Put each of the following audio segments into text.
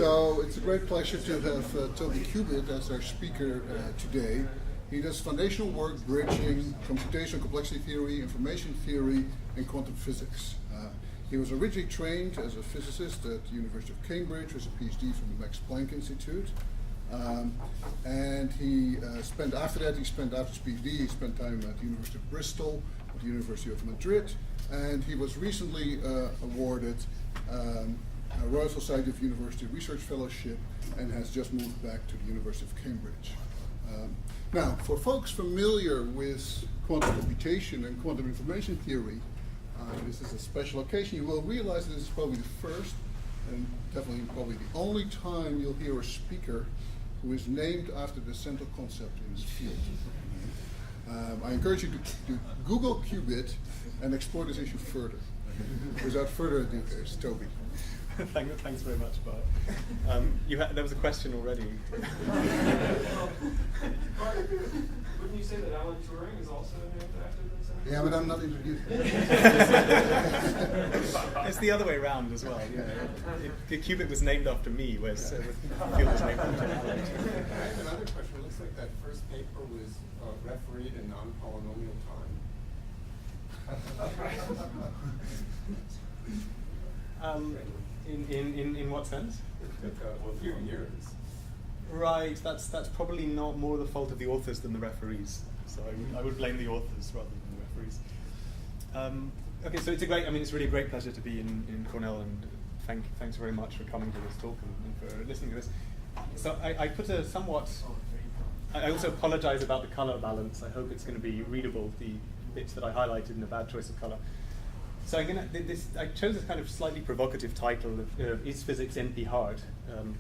So it's a great pleasure to have Toby Cubitt as our speaker today. He does foundational work bridging computational complexity theory, information theory, and quantum physics. He was originally trained as a physicist at the University of Cambridge with a PhD from the Max Planck Institute. And he spent after his PhD, he spent time at the University of Bristol, at the University of Madrid, and he was recently awarded a Royal Society of University Research Fellowship and has just moved back to the University of Cambridge. Now, for folks familiar with quantum computation and quantum information theory, this is a special occasion. You will realize that this is probably the first and definitely probably the only time you'll hear a speaker who is named after the central concept in his field. I encourage you to Google Cubitt and explore this issue further. Without further ado, there's Toby. Thanks very much, Bart. There was a question already. Wouldn't you say that Alan Turing is also named after the central? Yeah, but I'm not introduced. It's the other way around as well. Cubitt was named after me, whereas the field was named after Alan. I have another question. It looks like that first paper was refereed in non-polynomial time. In what sense? It took a few years. Right, that's probably not more the fault of the authors than the referees. So I would blame the authors rather than the referees. Okay, so it's really a great pleasure to be in Cornell, and thanks very much for coming to this talk and for listening to this. So I put a somewhat. I also apologize about the color balance. I hope it's going to be readable, the bits that I highlighted in a bad choice of color. So I chose this kind of slightly provocative title of Is Physics NP-hard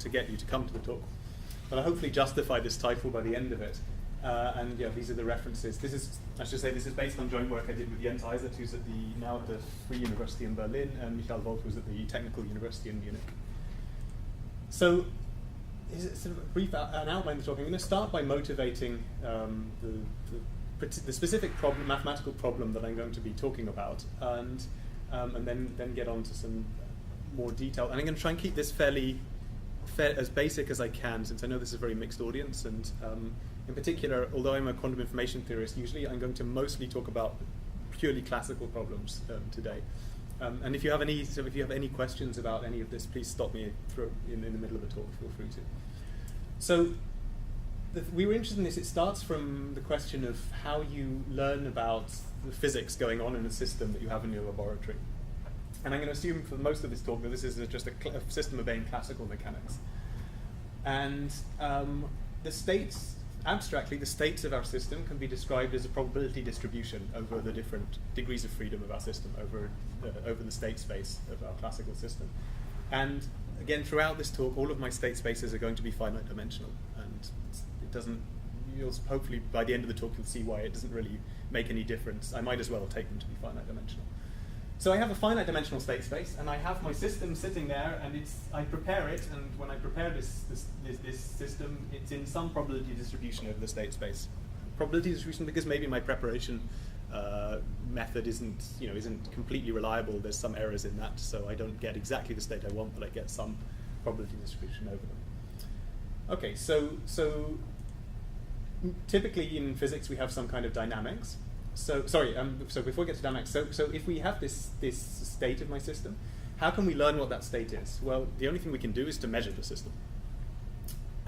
to get you to come to the talk. But I hopefully justify this title by the end of it. And yeah, these are the references. This is based on joint work I did with Jens Eisert, who's now at the Free University in Berlin, and Michael Wolf, who's at the Technical University in Munich. So, sort of a brief an outline of the talk. I'm going to start by motivating the specific mathematical problem that I'm going to be talking about, and then get on to some more detail. And I'm going to try and keep this as basic as I can, since I know this is a very mixed audience. And in particular, although I'm a quantum information theorist, usually I'm going to mostly talk about purely classical problems today. And if you have any questions about any of this, please stop me in the middle of the talk. Feel free to. So. We were interested in this. It starts from the question of how you learn about the physics going on in a system that you have in your laboratory. And I'm going to assume for most of this talk that this is just a system obeying classical mechanics. And abstractly, the states of our system can be described as a probability distribution over the different degrees of freedom of our system, over the state space of our classical system. And again, throughout this talk, all of my state spaces are going to be finite dimensional. Hopefully by the end of the talk you'll see why it doesn't really make any difference. I might as well take them to be finite dimensional. So I have a finite dimensional state space, and I have my system sitting there, and I prepare it, and when I prepare this system, it's in some probability distribution over the state space. Probability distribution because maybe my preparation method isn't completely reliable. There's some errors in that, so I don't get exactly the state I want, but I get some probability distribution over them. Okay, so typically in physics we have some kind of dynamics. So before we get to dynamics, so if we have this state of my system, how can we learn what that state is? Well, the only thing we can do is to measure the system.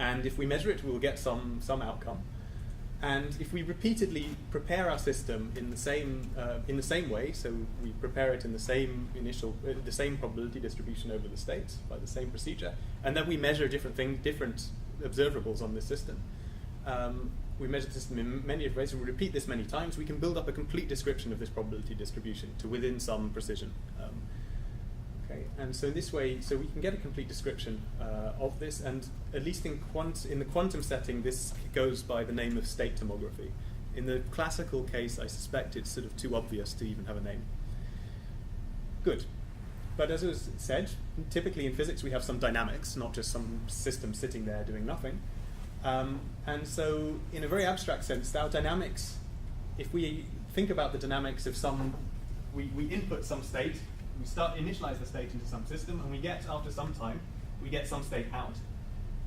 And if we measure it, we'll get some outcome. And if we repeatedly prepare our system in the same way, so we prepare it in the same probability distribution over the states by the same procedure, and then we measure different observables on this system. We measure the system in many different ways, and we repeat this many times. We can build up a complete description of this probability distribution to within some precision. Okay, and so this way, we can get a complete description of this, and at least in the quantum setting, this goes by the name of state tomography. In the classical case, I suspect it's sort of too obvious to even have a name. Good. But as was said, typically in physics we have some dynamics, not just some system sitting there doing nothing. And so in a very abstract sense, our dynamics, if we think about the dynamics of we input some state, we initialize the state into some system, and we get, after some time, we get some state out,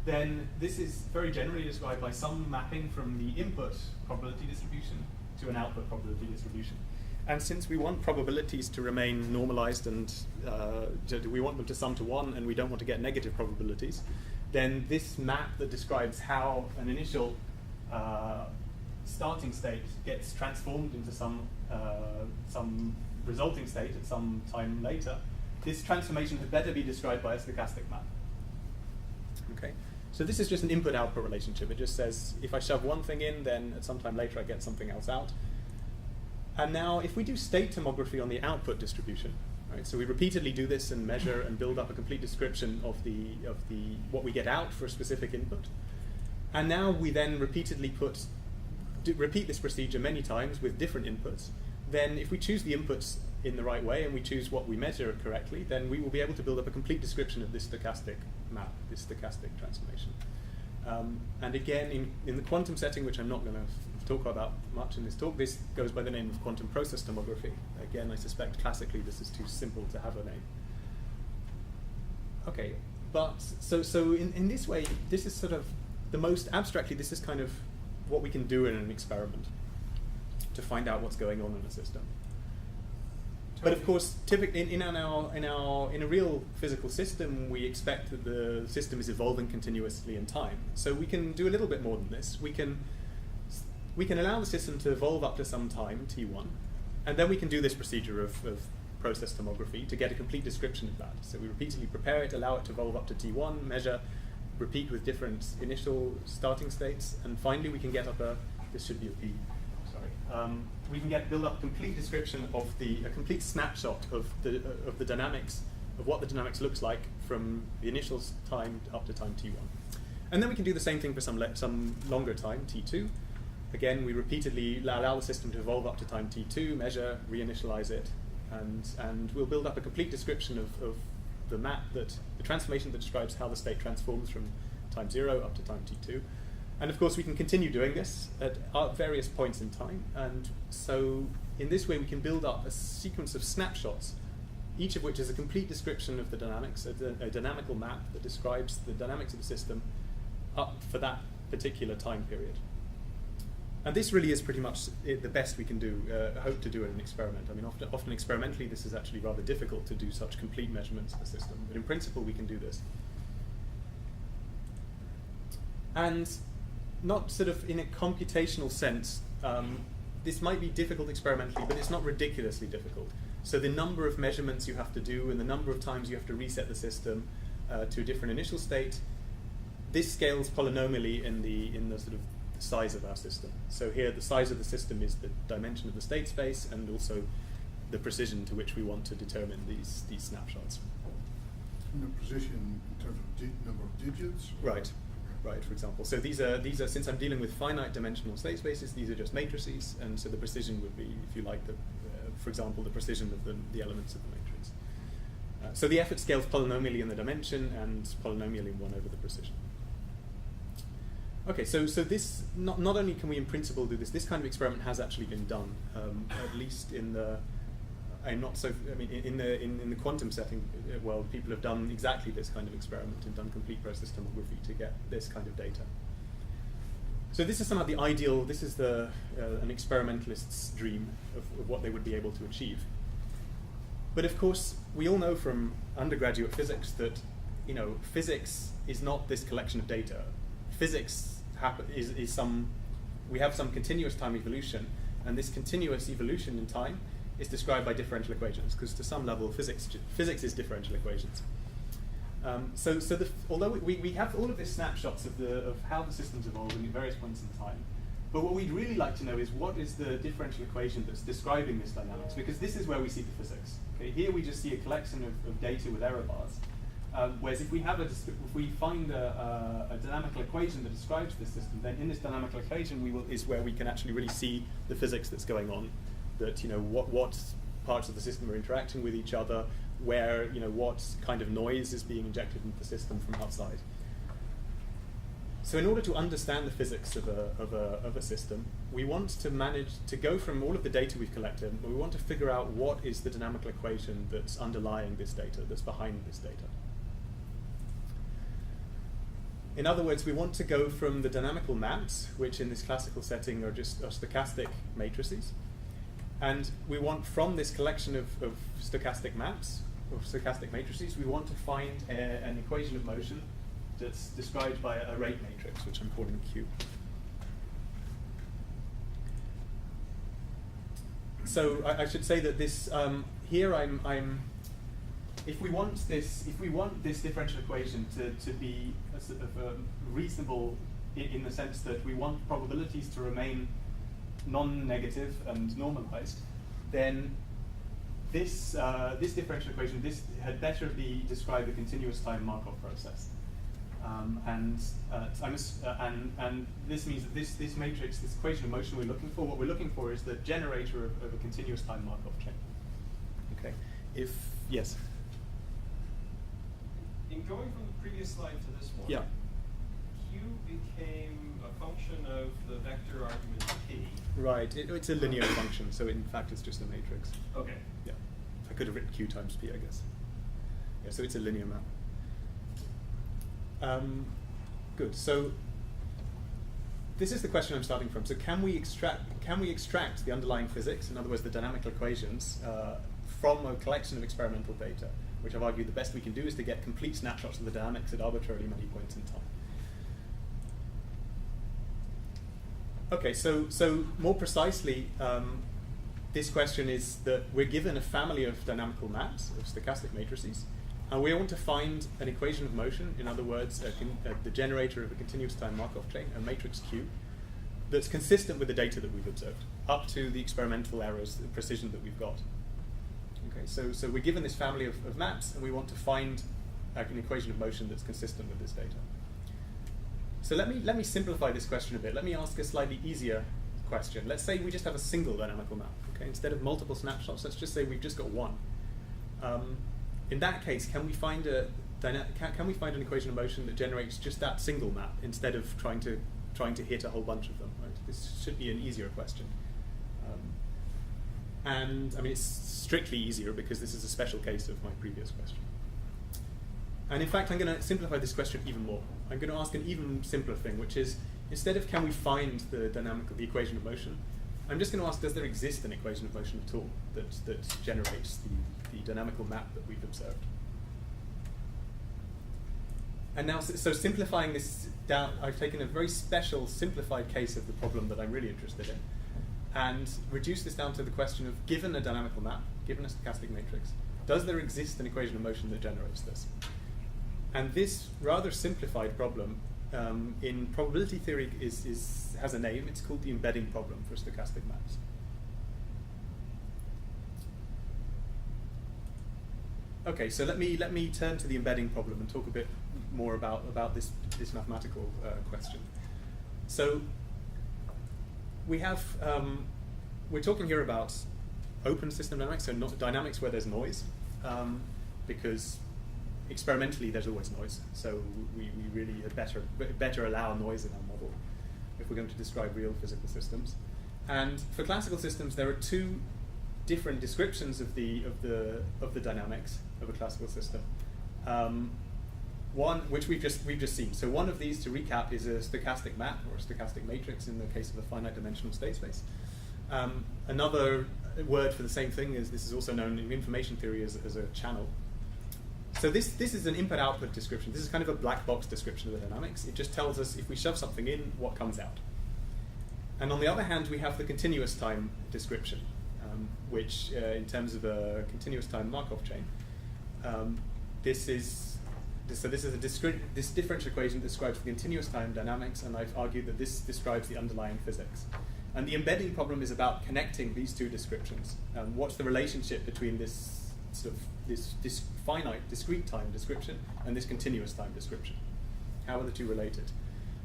then this is very generally described by some mapping from the input probability distribution to an output probability distribution. And since we want probabilities to remain normalized and we want them to sum to 1 and we don't want to get negative probabilities, then this map that describes how an initial starting state gets transformed into some resulting state at some time later, this transformation had better be described by a stochastic map. Okay. So this is just an input-output relationship. It just says if I shove one thing in, then at some time later I get something else out. And now if we do state tomography on the output distribution, right, so we repeatedly do this and measure and build up a complete description of what we get out for a specific input. And now we then repeatedly repeat this procedure many times with different inputs. Then if we choose the inputs in the right way and we choose what we measure correctly, then we will be able to build up a complete description of this stochastic map, this stochastic transformation. And again, in the quantum setting, which I'm not going to talk about much in this talk, this goes by the name of quantum process tomography. Again, I suspect classically this is too simple to have a name. Okay, but so in this way, this is sort of the most abstractly, this is kind of what we can do in an experiment to find out what's going on in a system. But of course, typically in a real physical system, we expect that the system is evolving continuously in time. So we can do a little bit more than this. We can allow the system to evolve up to some time, t1, and then we can do this procedure of process tomography to get a complete description of that. So we repeatedly prepare it, allow it to evolve up to t1, measure, repeat with different initial starting states, and finally we can get up this should be a p, sorry. We can build up a complete description of a complete snapshot of the dynamics, of what the dynamics looks like from the initial time up to time t1. And then we can do the same thing for some longer time, t2. Again, we repeatedly allow the system to evolve up to time t2, measure, reinitialize it, and we'll build up a complete description of the map, the transformation that describes how the state transforms from time 0 up to time t2. And of course, we can continue doing this at various points in time. And so in this way, we can build up a sequence of snapshots, each of which is a complete description of the dynamics, a dynamical map that describes the dynamics of the system up for that particular time period. And this really is pretty much the best we can do, hope to do in an experiment. I mean, often experimentally, this is actually rather difficult to do such complete measurements of the system. But in principle, we can do this. And not sort of in a computational sense, this might be difficult experimentally, but it's not ridiculously difficult. So the number of measurements you have to do and the number of times you have to reset the system to a different initial state, this scales polynomially in the sort of size of our system. So here the size of the system is the dimension of the state space and also the precision to which we want to determine these snapshots. And the precision in terms of number of digits? Right. Right, for example. So these are since I'm dealing with finite dimensional state spaces, these are just matrices, and so the precision would be, if you like, for example, the precision of the elements of the matrix. So the effort scales polynomially in the dimension and polynomially in 1 over the precision. Okay, so this not only can we in principle do this kind of experiment has actually been done, at least in the in the quantum setting, well, people have done exactly this kind of experiment and done complete process tomography to get this kind of data. So this is somehow the ideal, this is an experimentalist's dream of what they would be able to achieve. But of course, we all know from undergraduate physics that, physics is not this collection of data. Physics we have some continuous time evolution, and this continuous evolution in time is described by differential equations, because to some level physics is differential equations. Although we have all of these snapshots of how the system's evolving at various points in time, but what we'd really like to know is what is the differential equation that's describing this dynamics, because this is where we see the physics. Okay, here we just see a collection of data with error bars, whereas if we find a dynamical equation that describes this system, then in this dynamical equation is where we can actually really see the physics that's going on. That what parts of the system are interacting with each other, where what kind of noise is being injected into the system from outside. So in order to understand the physics of a system, we want to manage to go from all of the data we've collected, but we want to figure out what is the dynamical equation that's underlying this data, that's behind this data. In other words, we want to go from the dynamical maps, which in this classical setting are just stochastic matrices, and we want from this collection of stochastic maps, or stochastic matrices, we want to find an equation of motion that's described by a rate matrix, which I'm calling Q. So I should say that this here if we want this differential equation to be a sort of reasonable in the sense that we want probabilities to remain non-negative and normalized, then this differential equation had better be describe a continuous time Markov process. And this means that this matrix, this equation of motion we're looking for, what we're looking for is the generator of a continuous time Markov chain. Okay. Yes. In going from the previous slide to this one, Yeah. Q became a function of the vector argument P. Right. It's a linear function, so in fact it's just a matrix. Okay. Yeah. I could have written Q times P, I guess. Yeah. So it's a linear map. Good. So this is the question I'm starting from. So can we extract the underlying physics, in other words, the dynamical equations, from a collection of experimental data? Which I've argued the best we can do is to get complete snapshots of the dynamics at arbitrarily many points in time. Okay. So more precisely, this question is that we're given a family of dynamical maps of stochastic matrices. And we want to find an equation of motion, in other words, the generator of a continuous time Markov chain, a matrix Q, that's consistent with the data that we've observed, up to the experimental errors, the precision that we've got. Okay, so we're given this family of maps, and we want to find an equation of motion that's consistent with this data. So let me simplify this question a bit. Let me ask a slightly easier question. Let's say we just have a single dynamical map. Okay, instead of multiple snapshots, let's just say we've just got one. In that case, can we find an equation of motion that generates just that single map instead of trying to hit a whole bunch of them? Right? This should be an easier question. And I mean, it's strictly easier because this is a special case of my previous question. And in fact, I'm going to simplify this question even more. I'm going to ask an even simpler thing, which is, instead of can we find the equation of motion, I'm just going to ask, does there exist an equation of motion at all that generates the dynamical map that we've observed? And now, so simplifying this down, I've taken a very special simplified case of the problem that I'm really interested in, and reduced this down to the question of, given a dynamical map, given a stochastic matrix, does there exist an equation of motion that generates this? And this rather simplified problem in probability theory has a name. It's called the embedding problem for stochastic maps. Okay, so let me turn to the embedding problem and talk a bit more about this mathematical question. So we have we're talking here about open system dynamics, so not dynamics where there's noise, because experimentally there's always noise. So we really had better allow noise in our model if we're going to describe real physical systems. And for classical systems, there are two different descriptions of the dynamics of a classical system. One which we've just seen. So one of these, to recap, is a stochastic map or a stochastic matrix in the case of a finite dimensional state space. Another word for the same thing is, this is also known in information theory as a channel. So this is an input-output description. This is kind of a black box description of the dynamics. It just tells us, if we shove something in, what comes out. And on the other hand, we have the continuous time description, which in terms of a continuous time Markov chain, this is this differential equation that describes the continuous time dynamics, and I've argued that this describes the underlying physics. And the embedding problem is about connecting these two descriptions. What's the relationship between this this finite discrete time description and this continuous time description? How are the two related?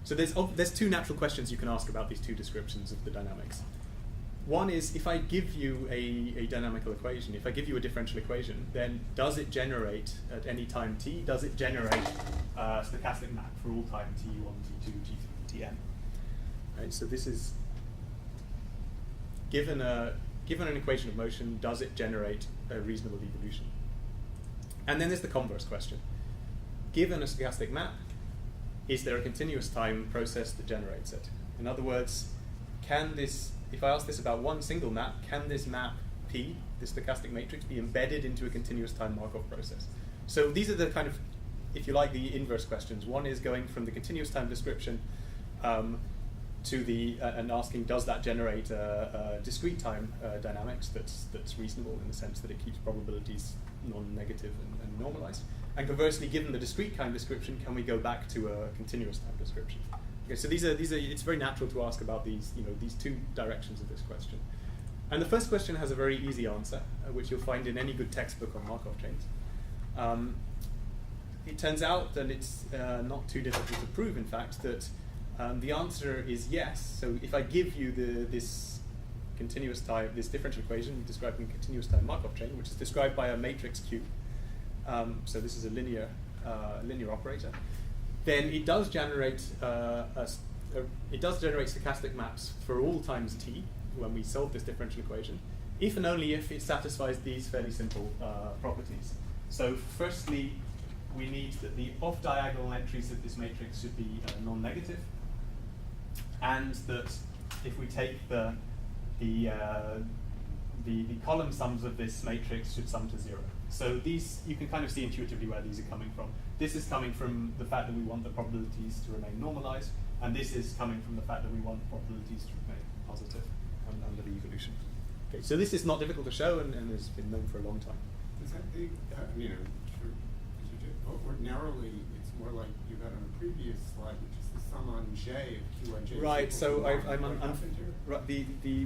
So there's two natural questions you can ask about these two descriptions of the dynamics. One is, if I give you a dynamical equation, if I give you a differential equation, then does it generate at any time t, does it generate a stochastic map for all time t1, t2, t3, tn? Right, so this is, given an equation of motion, does it generate a reasonable evolution? And then there's the converse question. Given a stochastic map, is there a continuous time process that generates it? In other words, can this, if I ask this about one single map, can this map P, this stochastic matrix, be embedded into a continuous time Markov process? So these are the kind of, if you like, the inverse questions. One is going from the continuous time description to the and asking, does that generate discrete time dynamics that's reasonable in the sense that it keeps probabilities non-negative and normalized? And conversely, given the discrete time description, can we go back to a continuous time description? Okay, so these are it's very natural to ask about these two directions of this question. And the first question has a very easy answer, which you'll find in any good textbook on Markov chains. It turns out that it's not too difficult to prove, in fact, that the answer is yes. So if I give you this continuous time, this differential equation describing a continuous time Markov chain, which is described by a matrix Q, so this is a linear operator, then it does generate stochastic maps for all times t when we solve this differential equation, if and only if it satisfies these fairly simple properties. So firstly, we need that the off-diagonal entries of this matrix should be non-negative, and that if we take the column sums of this matrix should sum to 0. So these, you can kind of see intuitively where these are coming from. This is coming from the fact that we want the probabilities to remain normalized, and this is coming from the fact that we want the probabilities to remain positive under the evolution. Okay, so this is not difficult to show, and has been known for a long time. Is that the, ordinarily, it's more like you had on a previous slide, which is the sum on J of Q on J. Right, so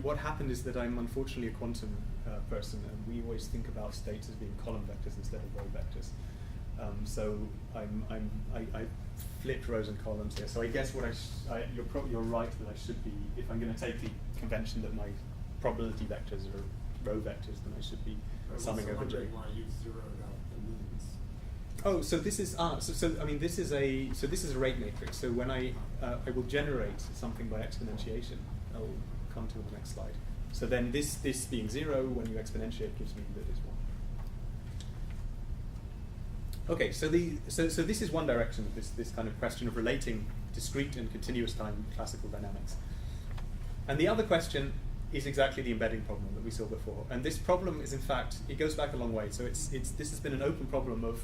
what happened is that I'm unfortunately a quantum person, and we always think about states as being column vectors instead of row vectors. So I flipped rows and columns here. So I guess you're right that I should be, if I'm going to take the convention that my probability vectors are row vectors, then I should be summing over J. Why you zeroed out the means? Oh, so this is this is a rate matrix. So when I will generate something by exponentiation, I'll come to the next slide. So then this being 0, when you exponentiate, gives me that is 1. Okay, so this is one direction of this kind of question of relating discrete and continuous time classical dynamics. And the other question is exactly the embedding problem that we saw before. And this problem is, in fact, it goes back a long way. So this has been an open problem of,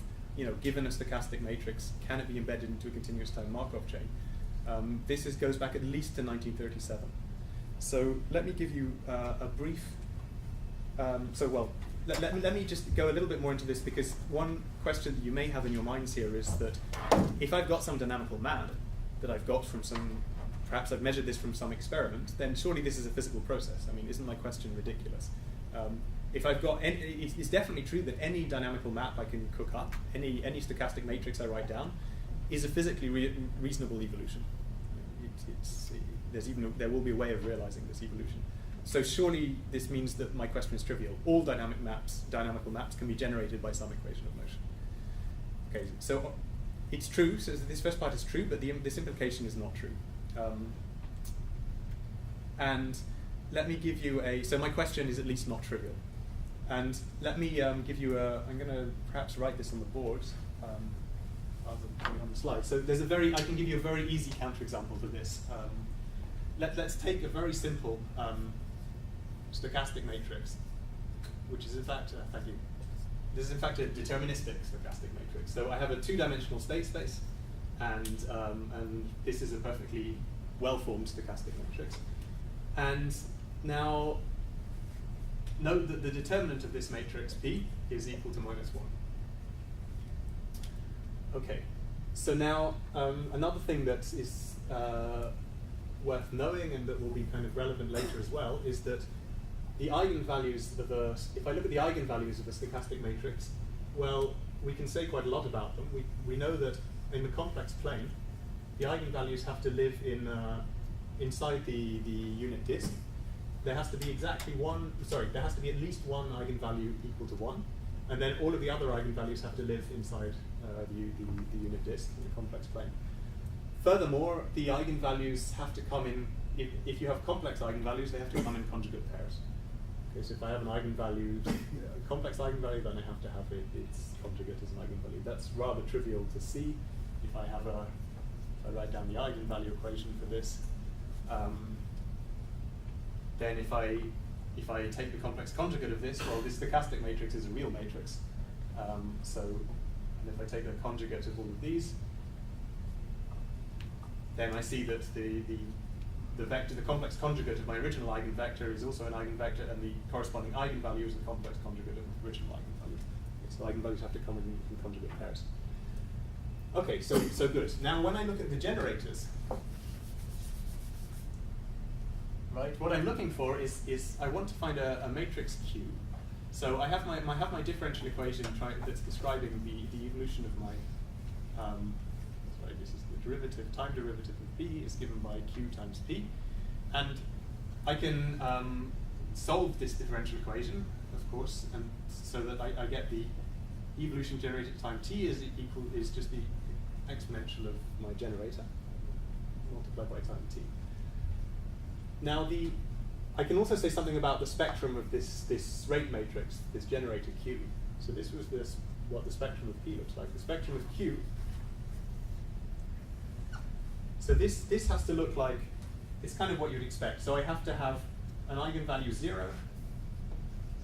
given a stochastic matrix, can it be embedded into a continuous time Markov chain? This goes back at least to 1937. So let me give you a brief. Let me just go a little bit more into this, because one question that you may have in your minds here is that if I've got some dynamical map that I've got from perhaps I've measured this from some experiment, then surely this is a physical process. I mean, isn't my question ridiculous? If I've got, it's definitely true that any dynamical map I can cook up, any stochastic matrix I write down, is a physically reasonable evolution. There will be a way of realizing this evolution. So surely this means that my question is trivial. All dynamical maps can be generated by some equation of motion. Okay, so it's true. So this first part is true, but this implication is not true. And let me give you so my question is at least not trivial. And let me give you I'm going to perhaps write this on the board rather than putting it on the slide. So I can give you a very easy counterexample to this. Let's take a very simple stochastic matrix, which is in fact, thank you. This is in fact a deterministic stochastic matrix. So I have a two-dimensional state space, and this is a perfectly well-formed stochastic matrix. And now, note that the determinant of this matrix P is equal to -1. Okay, so now another thing that is worth knowing and that will be kind of relevant later as well is that the eigenvalues if I look at the eigenvalues of a stochastic matrix, well, we can say quite a lot about them. We know that in the complex plane, the eigenvalues have to live inside the unit disk. There has to be there has to be at least one eigenvalue equal to 1, and then all of the other eigenvalues have to live inside the unit disk in the complex plane. Furthermore, the eigenvalues have to come in, if you have complex eigenvalues, they have to come in conjugate pairs. Okay, so if I have an eigenvalue, a complex eigenvalue, then I have to have its conjugate as an eigenvalue. That's rather trivial to see if I have if I write down the eigenvalue equation for this, then if I take the complex conjugate of this, well, this stochastic matrix is a real matrix. And if I take the conjugate of all of these, then I see that the vector, the complex conjugate of my original eigenvector is also an eigenvector, and the corresponding eigenvalue is the complex conjugate of the original eigenvalue. So eigenvalues have to come in conjugate pairs. Okay, so good. Now when I look at the generators, right, what I'm looking for is I want to find a matrix Q. So I have my differential equation that's describing the evolution of my sorry, this is the derivative, time derivative of B is given by Q times P, and I can solve this differential equation, of course, and so that I get the evolution generated time T is just the exponential of my generator multiplied by time T. Now I can also say something about the spectrum of this rate matrix, this generator Q. So this was what the spectrum of P looks like. The spectrum of Q. So this has to look like, it's kind of what you'd expect. So I have to have an eigenvalue 0,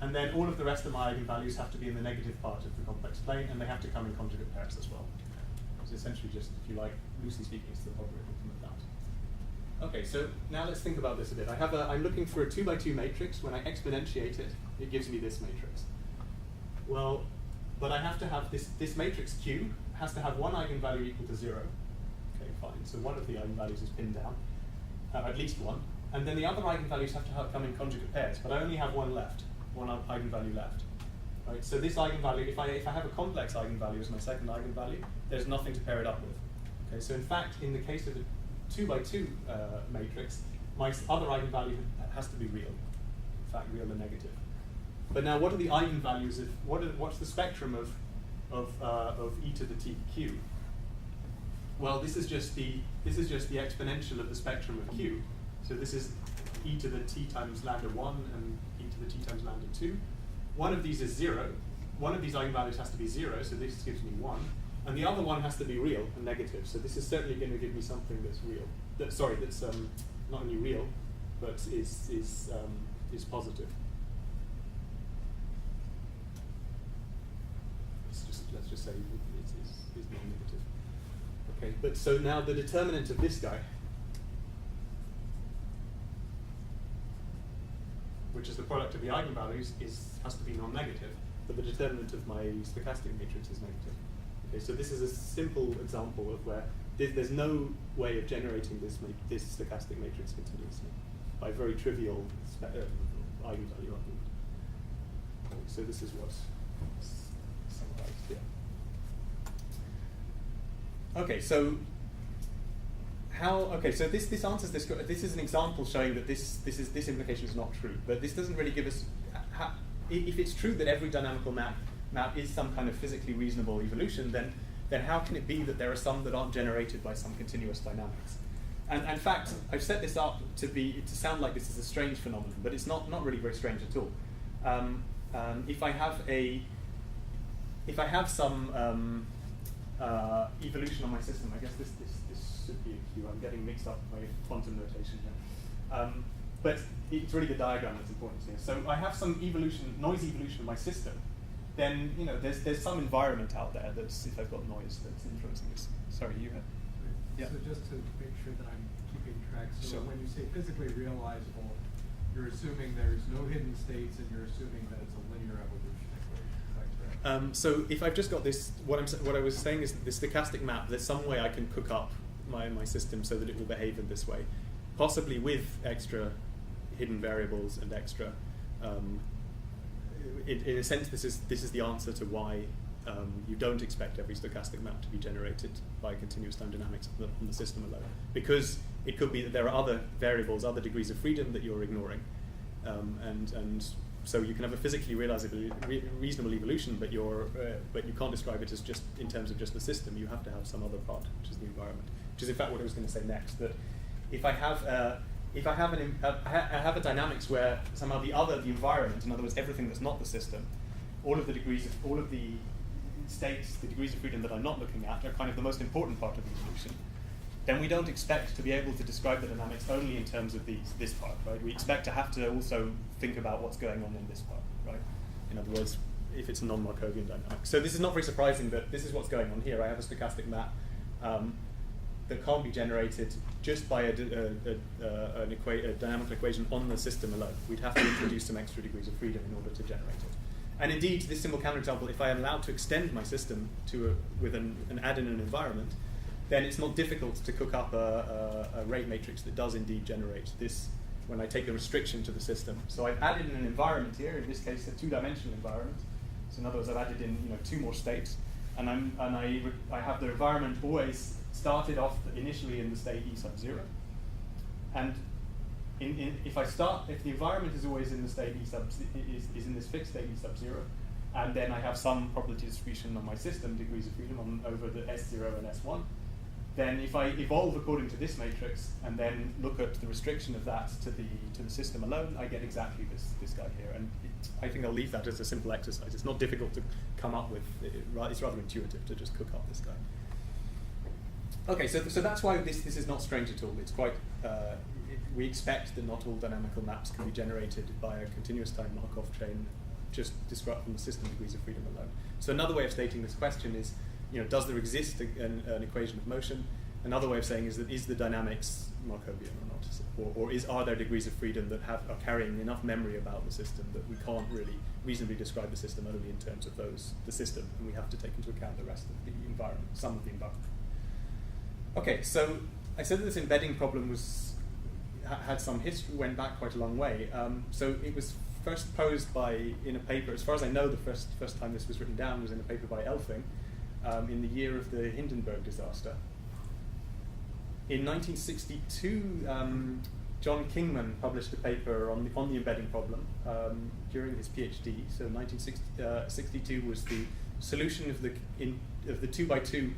and then all of the rest of my eigenvalues have to be in the negative part of the complex plane, and they have to come in conjugate pairs as well. It's essentially just, if you like, loosely speaking, it's the logarithm of that. Okay, so now let's think about this a bit. I'm looking for a 2x2 matrix. When I exponentiate it, it gives me this matrix. Well, but I have to have this matrix Q has to have one eigenvalue equal to 0. Okay, fine. So one of the eigenvalues is pinned down, at least one. And then the other eigenvalues have to come in conjugate pairs, but I only have one left, one eigenvalue left. Right? So this eigenvalue, if I have a complex eigenvalue as my second eigenvalue, there's nothing to pair it up with. Okay, so in fact, in the case of a 2x2 matrix, my other eigenvalue has to be real. In fact, real and negative. But now, what are the eigenvalues of what's the spectrum of e to the t q? Well, this is just the exponential of the spectrum of q. So this is e to the t times lambda 1 and e to the t times lambda 2. One of these is 0. One of these eigenvalues has to be 0, so this gives me 1. And the other one has to be real and negative. So this is certainly going to give me something that's real. That's not only real, but is positive. Let's just say it is non-negative. Okay, but so now the determinant of this guy, which is the product of the eigenvalues, has to be non-negative, but the determinant of my stochastic matrix is negative. Okay, so this is a simple example of where there's no way of generating this stochastic matrix continuously by very trivial eigenvalue argument. So this is what's summarized here. Okay, so so this answers this. This is an example showing that this implication is not true, but this doesn't really give us. If it's true that every dynamical map is some kind of physically reasonable evolution, then how can it be that there are some that aren't generated by some continuous dynamics? And in fact, I've set this up to sound like this is a strange phenomenon, but it's not really very strange at all. If I have some evolution on my system, I guess this should be a Q. I'm getting mixed up by quantum notation here. But it's really the diagram that's important here. So I have some noise evolution of my system. Then there's some environment out there that's, if I've got noise, that's influencing this. Sorry, you had. Yeah. So just to make sure that I'm keeping track, so Sure. when you say physically realizable, you're assuming there's no hidden states, and you're assuming that it's a linear evolution equation. Is that correct? So if I've just got this, what I was saying is that the stochastic map, there's some way I can cook up my system so that it will behave in this way, possibly with extra hidden variables and extra. In a sense, this is the answer to why you don't expect every stochastic map to be generated by continuous time dynamics on the system alone, because it could be that there are other variables, other degrees of freedom that you're ignoring, and so you can have a physically realizable, reasonable evolution, but you can't describe it as just in terms of just the system. You have to have some other part, which is the environment, which is in fact what I was going to say next. That if I have a dynamics where somehow the environment, in other words, everything that's not the system, all of the states, the degrees of freedom that I'm not looking at, are kind of the most important part of the evolution, then we don't expect to be able to describe the dynamics only in terms of this part, right? We expect to have to also think about what's going on in this part, right? In other words, if it's a non-Markovian dynamic. So this is not very surprising that this is what's going on here. I have a stochastic map that can't be generated just by a dynamical equation on the system alone. We'd have to introduce some extra degrees of freedom in order to generate it. And indeed, this simple counterexample, if I am allowed to extend my system with an add in an environment, then it's not difficult to cook up a rate matrix that does indeed generate this when I take the restriction to the system. So I've added in an environment here, in this case a two-dimensional environment. So in other words, I've added in 2 more states, and I have the environment always started off initially in the state E sub 0. And if the environment is always in the state E sub is in this fixed state E sub 0, and then I have some probability distribution on my system, degrees of freedom over the S0 and S1, then if I evolve according to this matrix and then look at the restriction of that to the system alone, I get exactly this guy here. And I think I'll leave that as a simple exercise. It's not difficult to come up with. It's rather intuitive to just cook up this guy. Okay, so that's why this is not strange at all. It's quite. We expect that not all dynamical maps can be generated by a continuous time Markov chain, just described from the system degrees of freedom alone. So another way of stating this question is, does there exist an equation of motion? Another way of saying is the dynamics Markovian or not? Or are there degrees of freedom that are carrying enough memory about the system that we can't really reasonably describe the system only in terms of the system, and we have to take into account the rest of the environment, some of the environment. Okay, so I said that this embedding problem had some history, went back quite a long way. So it was first posed in a paper, as far as I know, the first time this was written down was in a paper by Elfing, in the year of the Hindenburg disaster. In 1962, John Kingman published a paper on the embedding problem during his PhD. So 1962 was the solution of the 2x2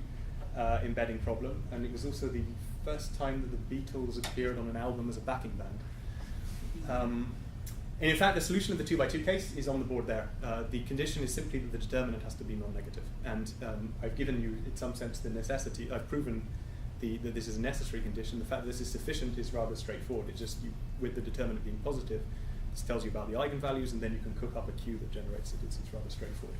embedding problem, and it was also the first time that the Beatles appeared on an album as a backing band. And in fact, the solution of the 2x2 case is on the board there. The condition is simply that the determinant has to be non-negative. And I've given you, in some sense, the necessity. I've proven that this is a necessary condition. The fact that this is sufficient is rather straightforward. It's just, with the determinant being positive, this tells you about the eigenvalues, and then you can cook up a Q that generates it. It's rather straightforward.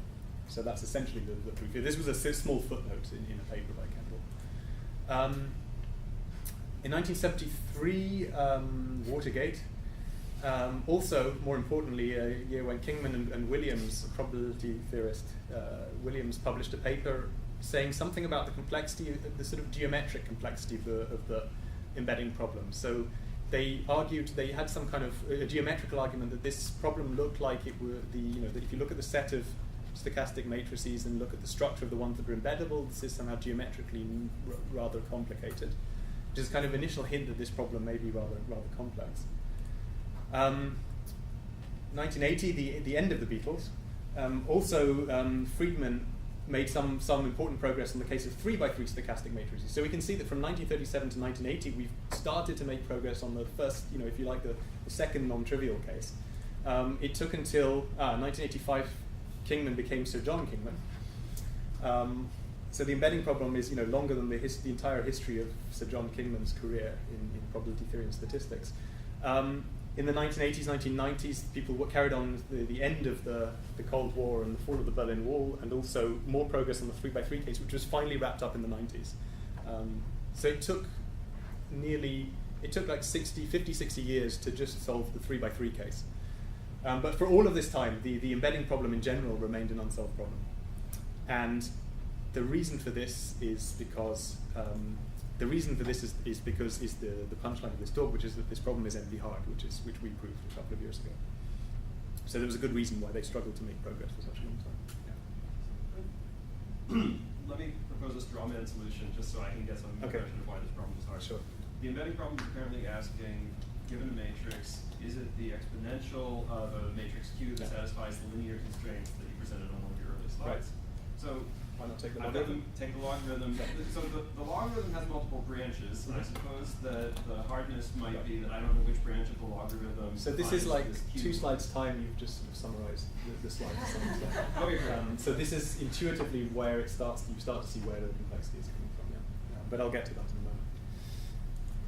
So that's essentially the proof. This was a small footnote in a paper by Campbell. In 1973, Watergate. Also, more importantly, a year when Kingman and Williams, a probability theorist, Williams published a paper saying something about the complexity, the sort of geometric complexity of the embedding problem. So they argued, they had some kind of a geometrical argument that this problem looked like it were that if you look at the set of stochastic matrices and look at the structure of the ones that are embeddable, this is somehow geometrically rather complicated, which is kind of initial hint that this problem may be rather complex. 1980, the end of the Beatles. Also, Friedman made some important progress in the case of 3x3 stochastic matrices. So we can see that from 1937 to 1980, we've started to make progress on the first, if you like, the second non-trivial case. It took until 1985, Kingman became Sir John Kingman. So the embedding problem is, longer than the entire history of Sir John Kingman's career in probability theory and statistics. In the 1980s, 1990s, people carried on the end of the Cold War and the fall of the Berlin Wall, and also more progress on the 3x3 case, which was finally wrapped up in the 90s. So it took like 50, 60 years to just solve the 3x3 case. But for all of this time, the embedding problem in general remained an unsolved problem. And the reason for this is because the punchline of this talk, which is that this problem is NP-hard, which we proved a couple of years ago. So there was a good reason why they struggled to make progress for such a long time. Yeah. Let me propose a straw man solution, just so I can get some impression of why this problem is hard. Sure. The embedding problem is apparently asking, given a matrix, is it the exponential of a matrix Q that satisfies the linear constraints that you presented on one of your earlier slides? Right. So why not take the I've logarithm? take the logarithm. So the logarithm has multiple branches. I suppose that the hardness might be that I don't know which branch of the logarithm. So this is like Q. 2 slides time. You've just sort of summarized the slide to some extent. Okay, great. So this is intuitively where it starts. You start to see where the complexity is coming from. Yeah. But I'll get to that in a moment.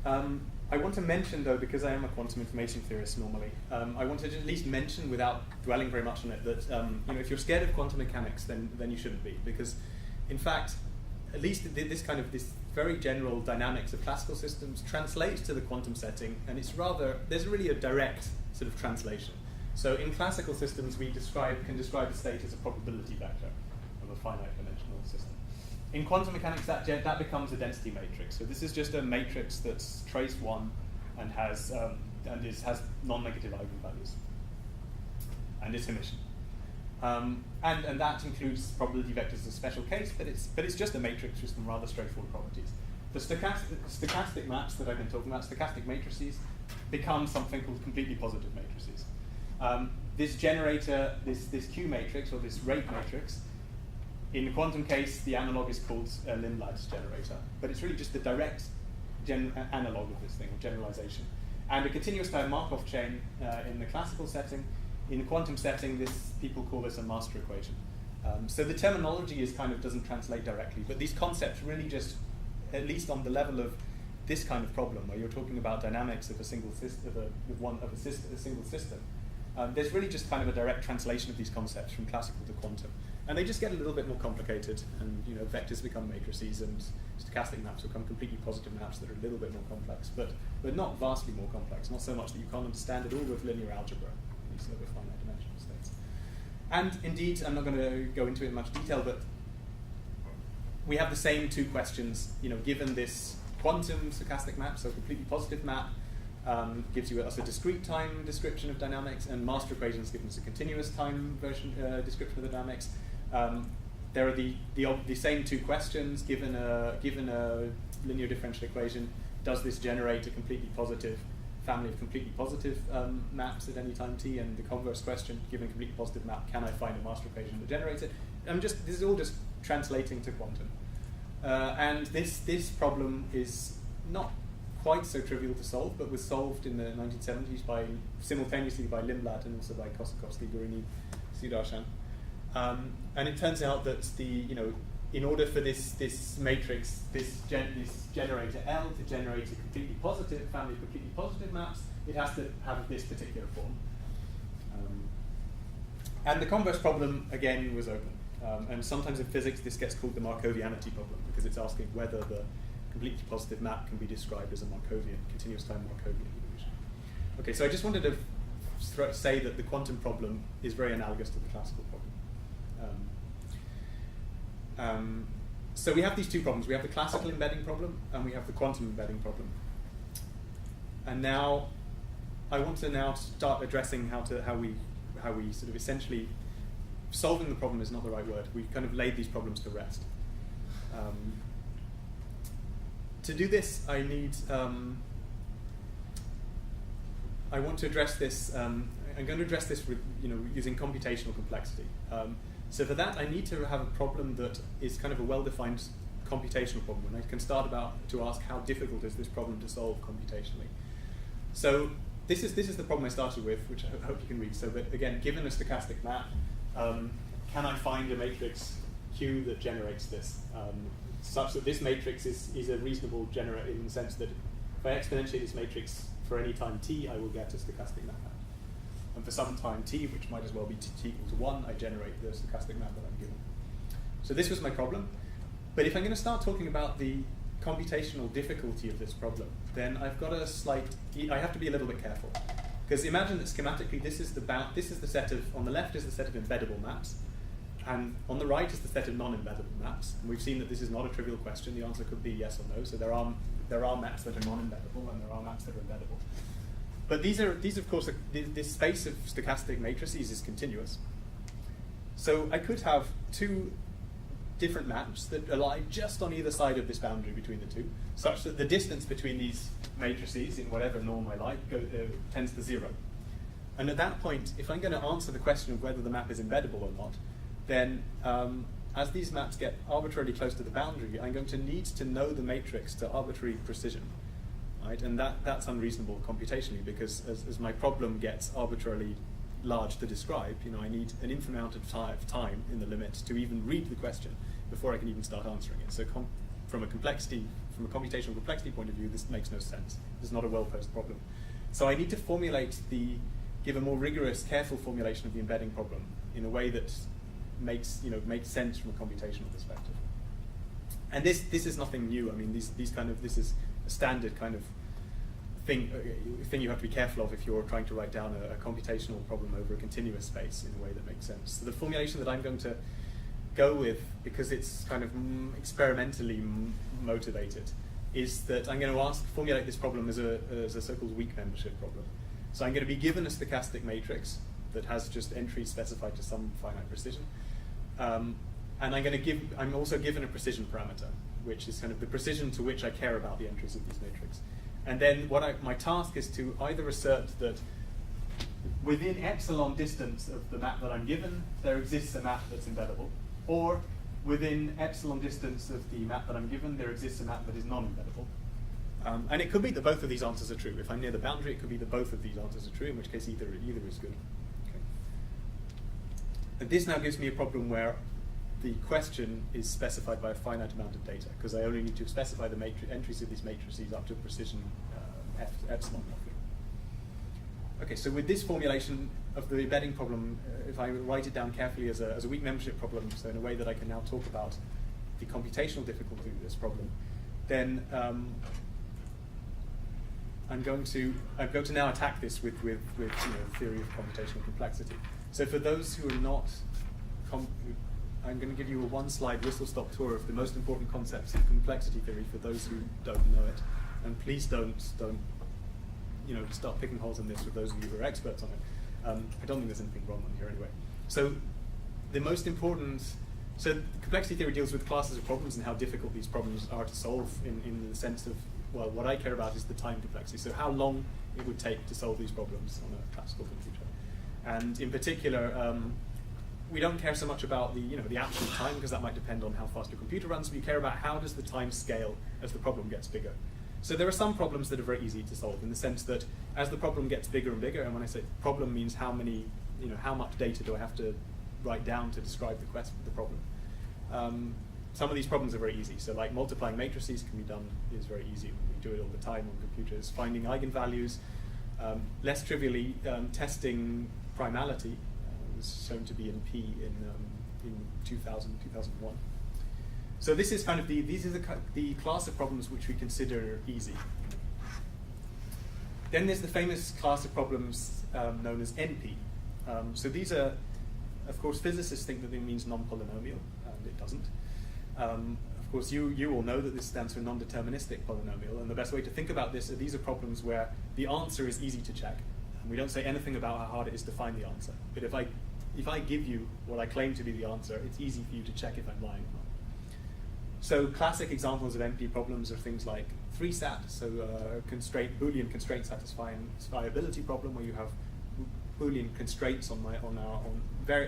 I want to mention, though, because I am a quantum information theorist normally, I want to at least mention, without dwelling very much on it, that if you're scared of quantum mechanics, then you shouldn't be, because, in fact, at least this very general dynamics of classical systems translates to the quantum setting, and there's really a direct sort of translation. So in classical systems, we can describe a state as a probability vector of a finite dimensional system. In quantum mechanics, that becomes a density matrix. So this is just a matrix that's trace 1 and has non-negative eigenvalues and is Hermitian. And that includes probability vectors as a special case, but it's just a matrix with some rather straightforward properties. The stochastic maps that I've been talking about, stochastic matrices, become something called completely positive matrices. This generator, this Q matrix, or this rate matrix, in the quantum case, the analog is called a Lindblad's generator, but it's really just the direct analog of this thing, of generalization. And a continuous time Markov chain in the classical setting. In the quantum setting, people call this a master equation. So the terminology doesn't translate directly, but these concepts really just, at least on the level of this kind of problem, where you're talking about dynamics of a single system, a single system, there's really just kind of a direct translation of these concepts from classical to quantum. And they just get a little bit more complicated, and vectors become matrices, and stochastic maps become completely positive maps that are a little bit more complex, but not vastly more complex, not so much that you can't understand it all with linear algebra, these other finite dimensional states. And indeed, I'm not going to go into it in much detail, but we have the same two questions, given this quantum stochastic map, so a completely positive map, gives us a discrete time description of dynamics, and master equations gives us a continuous time version description of the dynamics. There are the same two questions. Given a linear differential equation, does this generate a completely positive family of completely positive maps at any time t? And the converse question, given a completely positive map, can I find a master equation that generates it? This is all just translating to quantum, and this problem is not quite so trivial to solve, but was solved in the 1970s simultaneously by Lindblad and also by Kosakowski, Gurini, Sudarshan. And it turns out that in order for this matrix, this generator L to generate a completely positive family of completely positive maps, it has to have this particular form. And the converse problem again was open. And sometimes in physics this gets called the Markovianity problem, because it's asking whether the completely positive map can be described as a Markovian, continuous time Markovian illusion. Okay, so I just wanted to say that the quantum problem is very analogous to the classical problem. So we have these two problems. We have the classical embedding problem, and we have the quantum embedding problem. And now, I want to start addressing how we sort of essentially, solving the problem is not the right word. We've kind of laid these problems to rest. To do this, I want to address this. I'm going to address this with, using computational complexity. So for that, I need to have a problem that is kind of a well-defined computational problem, and I can start to ask how difficult is this problem to solve computationally. So this is the problem I started with, which I hope you can read. So that again, given a stochastic map, can I find a matrix Q that generates this, such that this matrix is a reasonable generator in the sense that if I exponentiate this matrix for any time t, I will get a stochastic map out. And for some time t, which might as well be t equal to 1, I generate the stochastic map that I'm given. So this was my problem. But if I'm going to start talking about the computational difficulty of this problem, then I've got I have to be a little bit careful. Because imagine that schematically this is the set of, on the left is the set of embeddable maps, and on the right is the set of non-embeddable maps. And we've seen that this is not a trivial question. The answer could be yes or no. So there are maps that are non-embeddable, and there are maps that are embeddable. But these of course, this space of stochastic matrices is continuous. So I could have two different maps that lie just on either side of this boundary between the two, such that the distance between these matrices, in whatever norm I like, tends to 0. And at that point, if I'm going to answer the question of whether the map is embeddable or not, then as these maps get arbitrarily close to the boundary, I'm going to need to know the matrix to arbitrary precision. Right? And that's unreasonable computationally, because as my problem gets arbitrarily large to describe, I need an infinite amount of time in the limit to even read the question before I can even start answering it. So from from a computational complexity point of view, this makes no sense. This is not a well-posed problem. So I need to give a more rigorous, careful formulation of the embedding problem in a way that makes sense from a computational perspective. And this is nothing new. I mean, this is a standard kind of thing you have to be careful of if you're trying to write down a computational problem over a continuous space in a way that makes sense. So the formulation that I'm going to go with, because it's kind of experimentally motivated, is that I'm going to formulate this problem as a so-called weak membership problem. So I'm going to be given a stochastic matrix that has just entries specified to some finite precision. And I'm also given a precision parameter, which is kind of the precision to which I care about the entries of this matrix. And then my task is to either assert that within epsilon distance of the map that I'm given, there exists a map that's embeddable, or within epsilon distance of the map that I'm given, there exists a map that is non-embeddable. And it could be that both of these answers are true. If I'm near the boundary, it could be that both of these answers are true, in which case either is good. Okay. And this now gives me a problem where the question is specified by a finite amount of data, because I only need to specify the entries of these matrices up to precision epsilon roughly. Okay, so with this formulation of the embedding problem, if I write it down carefully as a weak membership problem, so in a way that I can now talk about the computational difficulty of this problem, then I'm going to now attack this with theory of computational complexity. So for those who are not, I'm going to give you a one-slide whistle-stop tour of the most important concepts in complexity theory for those who don't know it. And please don't start picking holes in this with those of you who are experts on it. I don't think there's anything wrong on here anyway. So the most important, complexity theory deals with classes of problems and how difficult these problems are to solve in the sense of, well, what I care about is the time complexity. So how long it would take to solve these problems on a classical computer. And in particular, we don't care so much about the absolute time, because that might depend on how fast your computer runs. We care about how does the time scale as the problem gets bigger. So there are some problems that are very easy to solve in the sense that as the problem gets bigger and bigger, and when I say problem means how much data do I have to write down to describe the problem. Some of these problems are very easy. So like multiplying matrices is very easy. We do it all the time on computers. Finding eigenvalues, less trivially, testing primality was shown to be in P in 2001. So this is kind of these are the class of problems which we consider easy. Then there's the famous class of problems known as NP. So these are, of course, physicists think that it means non-polynomial, and it doesn't. Of course, you all know that this stands for non-deterministic polynomial, and the best way to think about this are these are problems where the answer is easy to check. And we don't say anything about how hard it is to find the answer. But if I give you what I claim to be the answer, it's easy for you to check if I'm lying or not. So classic examples of NP problems are things like 3-SAT, so Boolean constraint satisfiability problem, where you have Boolean constraints on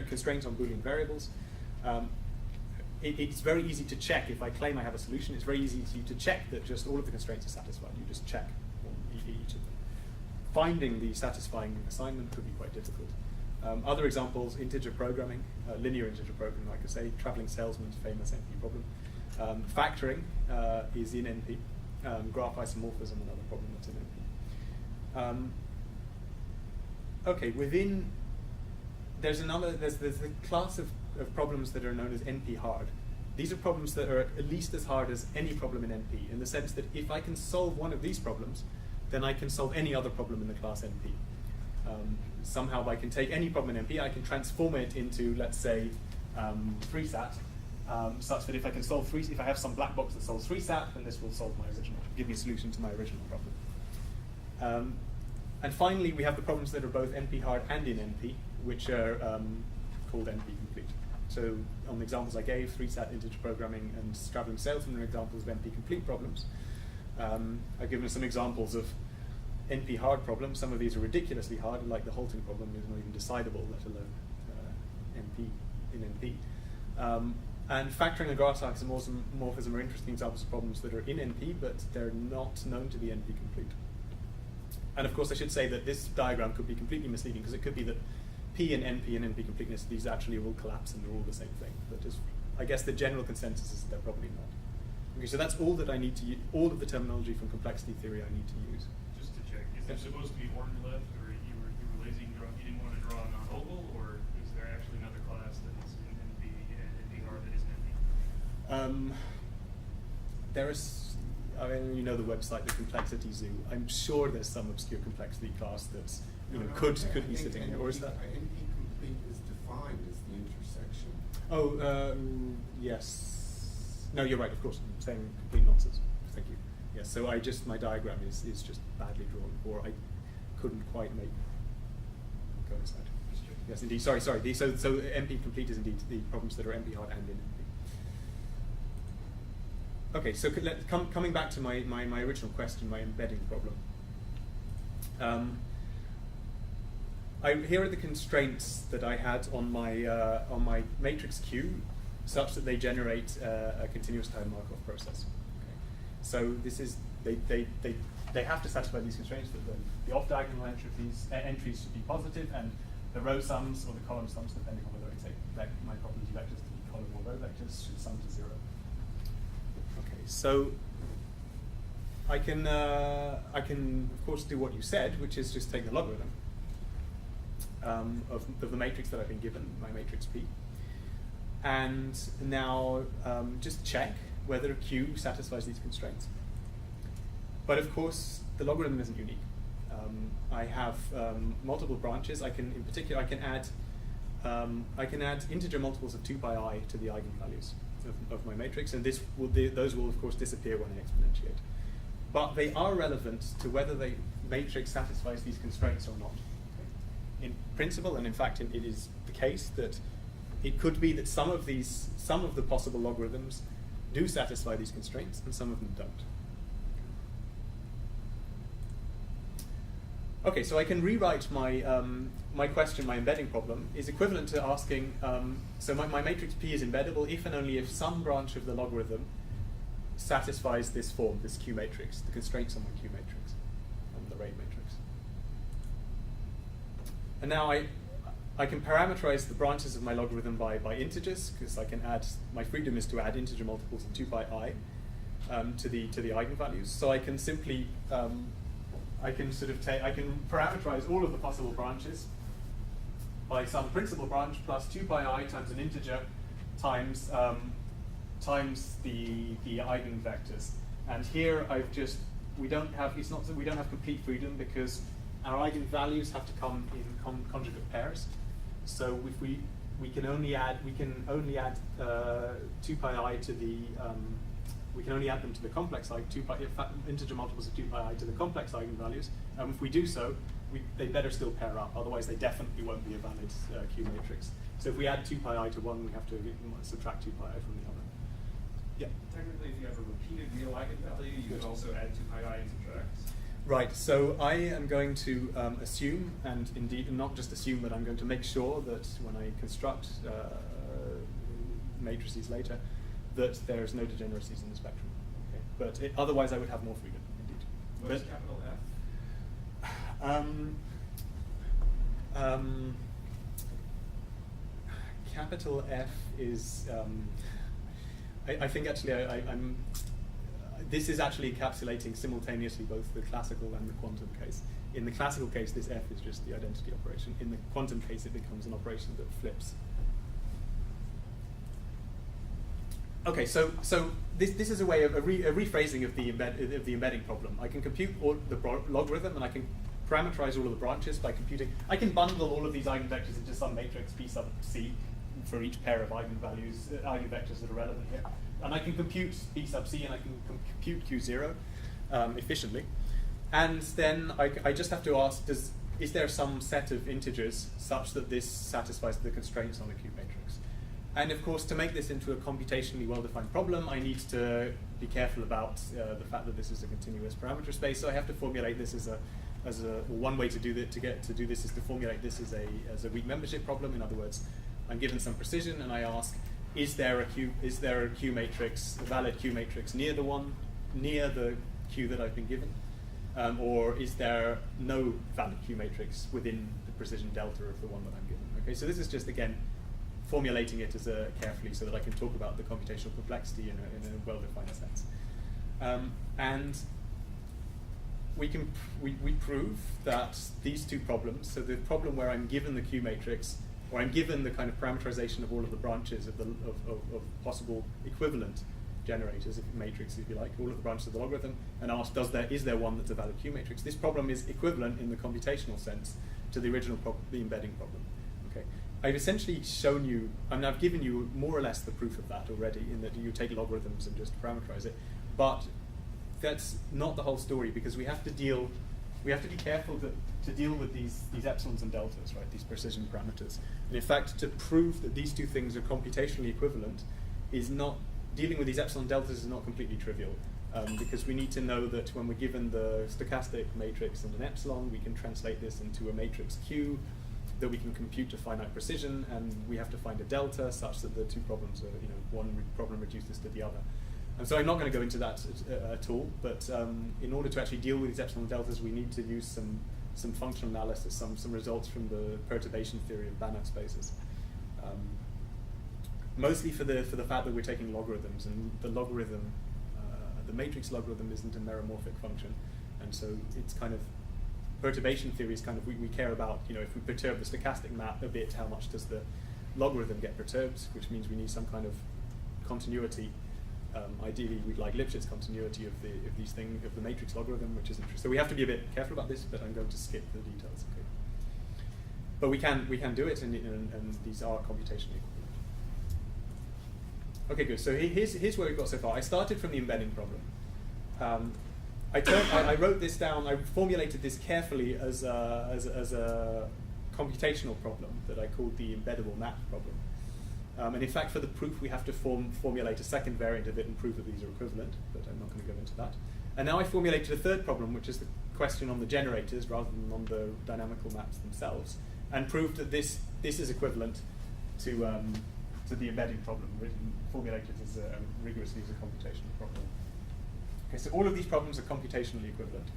constraints on Boolean variables. It's very easy to check if I claim I have a solution. It's very easy to check that just all of the constraints are satisfied. You just check each of them. Finding the satisfying assignment could be quite difficult. Other examples: integer programming, linear integer programming, like I say, traveling salesman's famous NP problem. Factoring is in NP. Graph isomorphism, another problem that's in NP. Okay, there's the class of problems that are known as NP-hard. These are problems that are at least as hard as any problem in NP, in the sense that if I can solve one of these problems, then I can solve any other problem in the class NP. Somehow I can take any problem in NP, I can transform it into, let's say, 3-SAT, such that if I have some black box that solves 3-SAT, then this will give me a solution to my original problem. And finally, we have the problems that are both NP-hard and in NP, which are called NP-complete. So on the examples I gave, 3-SAT, integer programming, and traveling salesman are examples of NP-complete problems. I've given some examples of NP-hard problems. Some of these are ridiculously hard, like the halting problem is not even decidable, let alone in NP. And factoring and graph isomorphism are interesting examples of problems that are in NP, but they're not known to be NP-complete. And of course, I should say that this diagram could be completely misleading, because it could be that P and NP completeness, these actually all collapse and they're all the same thing. But I guess the general consensus is that they're probably not. Okay, so that's all that I need to use, all of the terminology from complexity theory I need to use. Just to check, is it supposed to be ordered left, or you were lazy and you didn't want to draw a non-oval, or is there actually another class that is in NP and NP-hard that isn't NP? There is, I mean, you know the website, the Complexity Zoo. I'm sure there's some obscure complexity class that's, could be sitting here, or is that? NP-complete is defined as the intersection. Oh, yes. No, you're right, of course. I'm saying complete nonsense. Thank you. Yes, so my diagram is just badly drawn, or I couldn't quite make coincide. Yes, indeed. Sorry. So NP complete is indeed the problems that are NP hard and in NP. Okay, so coming back to my original question, my embedding problem. Here are the constraints that I had on my matrix Q, such that they generate a continuous time Markov process. Okay. So this is they have to satisfy these constraints that the off-diagonal entries should be positive, and the row sums or the column sums, depending on whether I take my probability vectors to be column or row vectors, should sum to 0. Okay, so I can of course do what you said, which is just take the logarithm of the matrix that I've been given, my matrix P, and now just check whether Q satisfies these constraints. But of course, the logarithm isn't unique. I have multiple branches. In particular, I can add integer multiples of 2 pi I to the eigenvalues of my matrix, and those will of course disappear when I exponentiate. But they are relevant to whether the matrix satisfies these constraints or not. In principle, and in fact, it is the case that it could be that some of the possible logarithms do satisfy these constraints, and some of them don't. Okay, so I can rewrite my question, my embedding problem, is equivalent to asking, so my matrix P is embeddable if and only if some branch of the logarithm satisfies this form, this Q matrix, the constraints on my Q matrix, the RAID matrix. And now I can parameterize the branches of my logarithm by integers, because I can add, my freedom is to add integer multiples of 2 pi I to the eigenvalues. So I can simply I can parameterize all of the possible branches by some principal branch plus 2 pi I times an integer times the eigenvectors. And here we don't have complete freedom because our eigenvalues have to come in conjugate pairs. So if we can only add 2 pi I to the we can only add them to the complex integer multiples of 2 pi I to the complex eigenvalues. If we do so, they better still pair up. Otherwise, they definitely won't be a valid Q matrix. So if we add 2 pi I to one, we have to subtract 2 pi I from the other. Yeah. Technically, if you have a repeated real eigenvalue, you can also add 2 pi I and subtract. Right, so I am going to assume, and indeed not just assume, but I'm going to make sure that when I construct matrices later, that there's no degeneracies in the spectrum. Okay? But otherwise I would have more freedom, indeed. What is capital F? Capital F is, I think actually I'm this is actually encapsulating simultaneously both the classical and the quantum case. In the classical case, this F is just the identity operation. In the quantum case, it becomes an operation that flips. Okay, so this is a way of a rephrasing of the embedding problem. I can compute all the logarithm, and I can parameterize all of the branches by computing. I can bundle all of these eigenvectors into some matrix P sub C for each pair of eigenvectors that are relevant here. And I can compute B sub C, and I can compute Q0 efficiently. And then I just have to ask, is there some set of integers such that this satisfies the constraints on the Q matrix? And of course, to make this into a computationally well-defined problem, I need to be careful about the fact that this is a continuous parameter space. So I have to formulate this one way to do this is to formulate this as a weak membership problem. In other words, I'm given some precision, and I ask, is there a Q matrix, a valid Q matrix near the Q that I've been given, or is there no valid Q matrix within the precision delta of the one that I'm given? Okay, so this is just again formulating it as carefully so that I can talk about the computational complexity in a well-defined sense. And we prove that these two problems, so the problem where I'm given the Q matrix, or I'm given the kind of parameterization of all of the branches of possible equivalent generators, matrix if you like, all of the branches of the logarithm, and asked, is there one that's a valid Q matrix? This problem is equivalent in the computational sense to the original the embedding problem. Okay, I've essentially shown you, I've given you more or less the proof of that already, in that you take logarithms and just parameterize it, but that's not the whole story, because we have to be careful to deal with these epsilons and deltas, right? These precision parameters. And in fact, to prove that these two things are computationally equivalent is not, dealing with these epsilon deltas is not completely trivial, because we need to know that when we're given the stochastic matrix and an epsilon, we can translate this into a matrix Q that we can compute to finite precision, and we have to find a delta such that the two problems are, one problem reduces to the other. And so I'm not going to go into that at all, but in order to actually deal with these epsilon deltas, we need to use some functional analysis, some results from the perturbation theory of Banach spaces. Mostly for the fact that we're taking logarithms, and the logarithm, the matrix logarithm isn't a meromorphic function, and so it's kind of, perturbation theory is kind of, we care about, if we perturb the stochastic map a bit, how much does the logarithm get perturbed, which means we need some kind of continuity. Ideally, we'd like Lipschitz continuity of these things, of the matrix logarithm, which is interesting. So we have to be a bit careful about this, but I'm going to skip the details. Okay. But we can do it, and these are computationally equivalent. Okay, good. So here's where we've got so far. I started from the embedding problem. I wrote this down. I formulated this carefully as a computational problem that I called the embeddable map problem. And in fact, for the proof, we have to formulate a second variant of it and prove that these are equivalent, but I'm not going to go into that. And now I formulated a third problem, which is the question on the generators rather than on the dynamical maps themselves, and proved that this is equivalent to the embedding problem, formulated as rigorously as a computational problem. Okay, so all of these problems are computationally equivalent,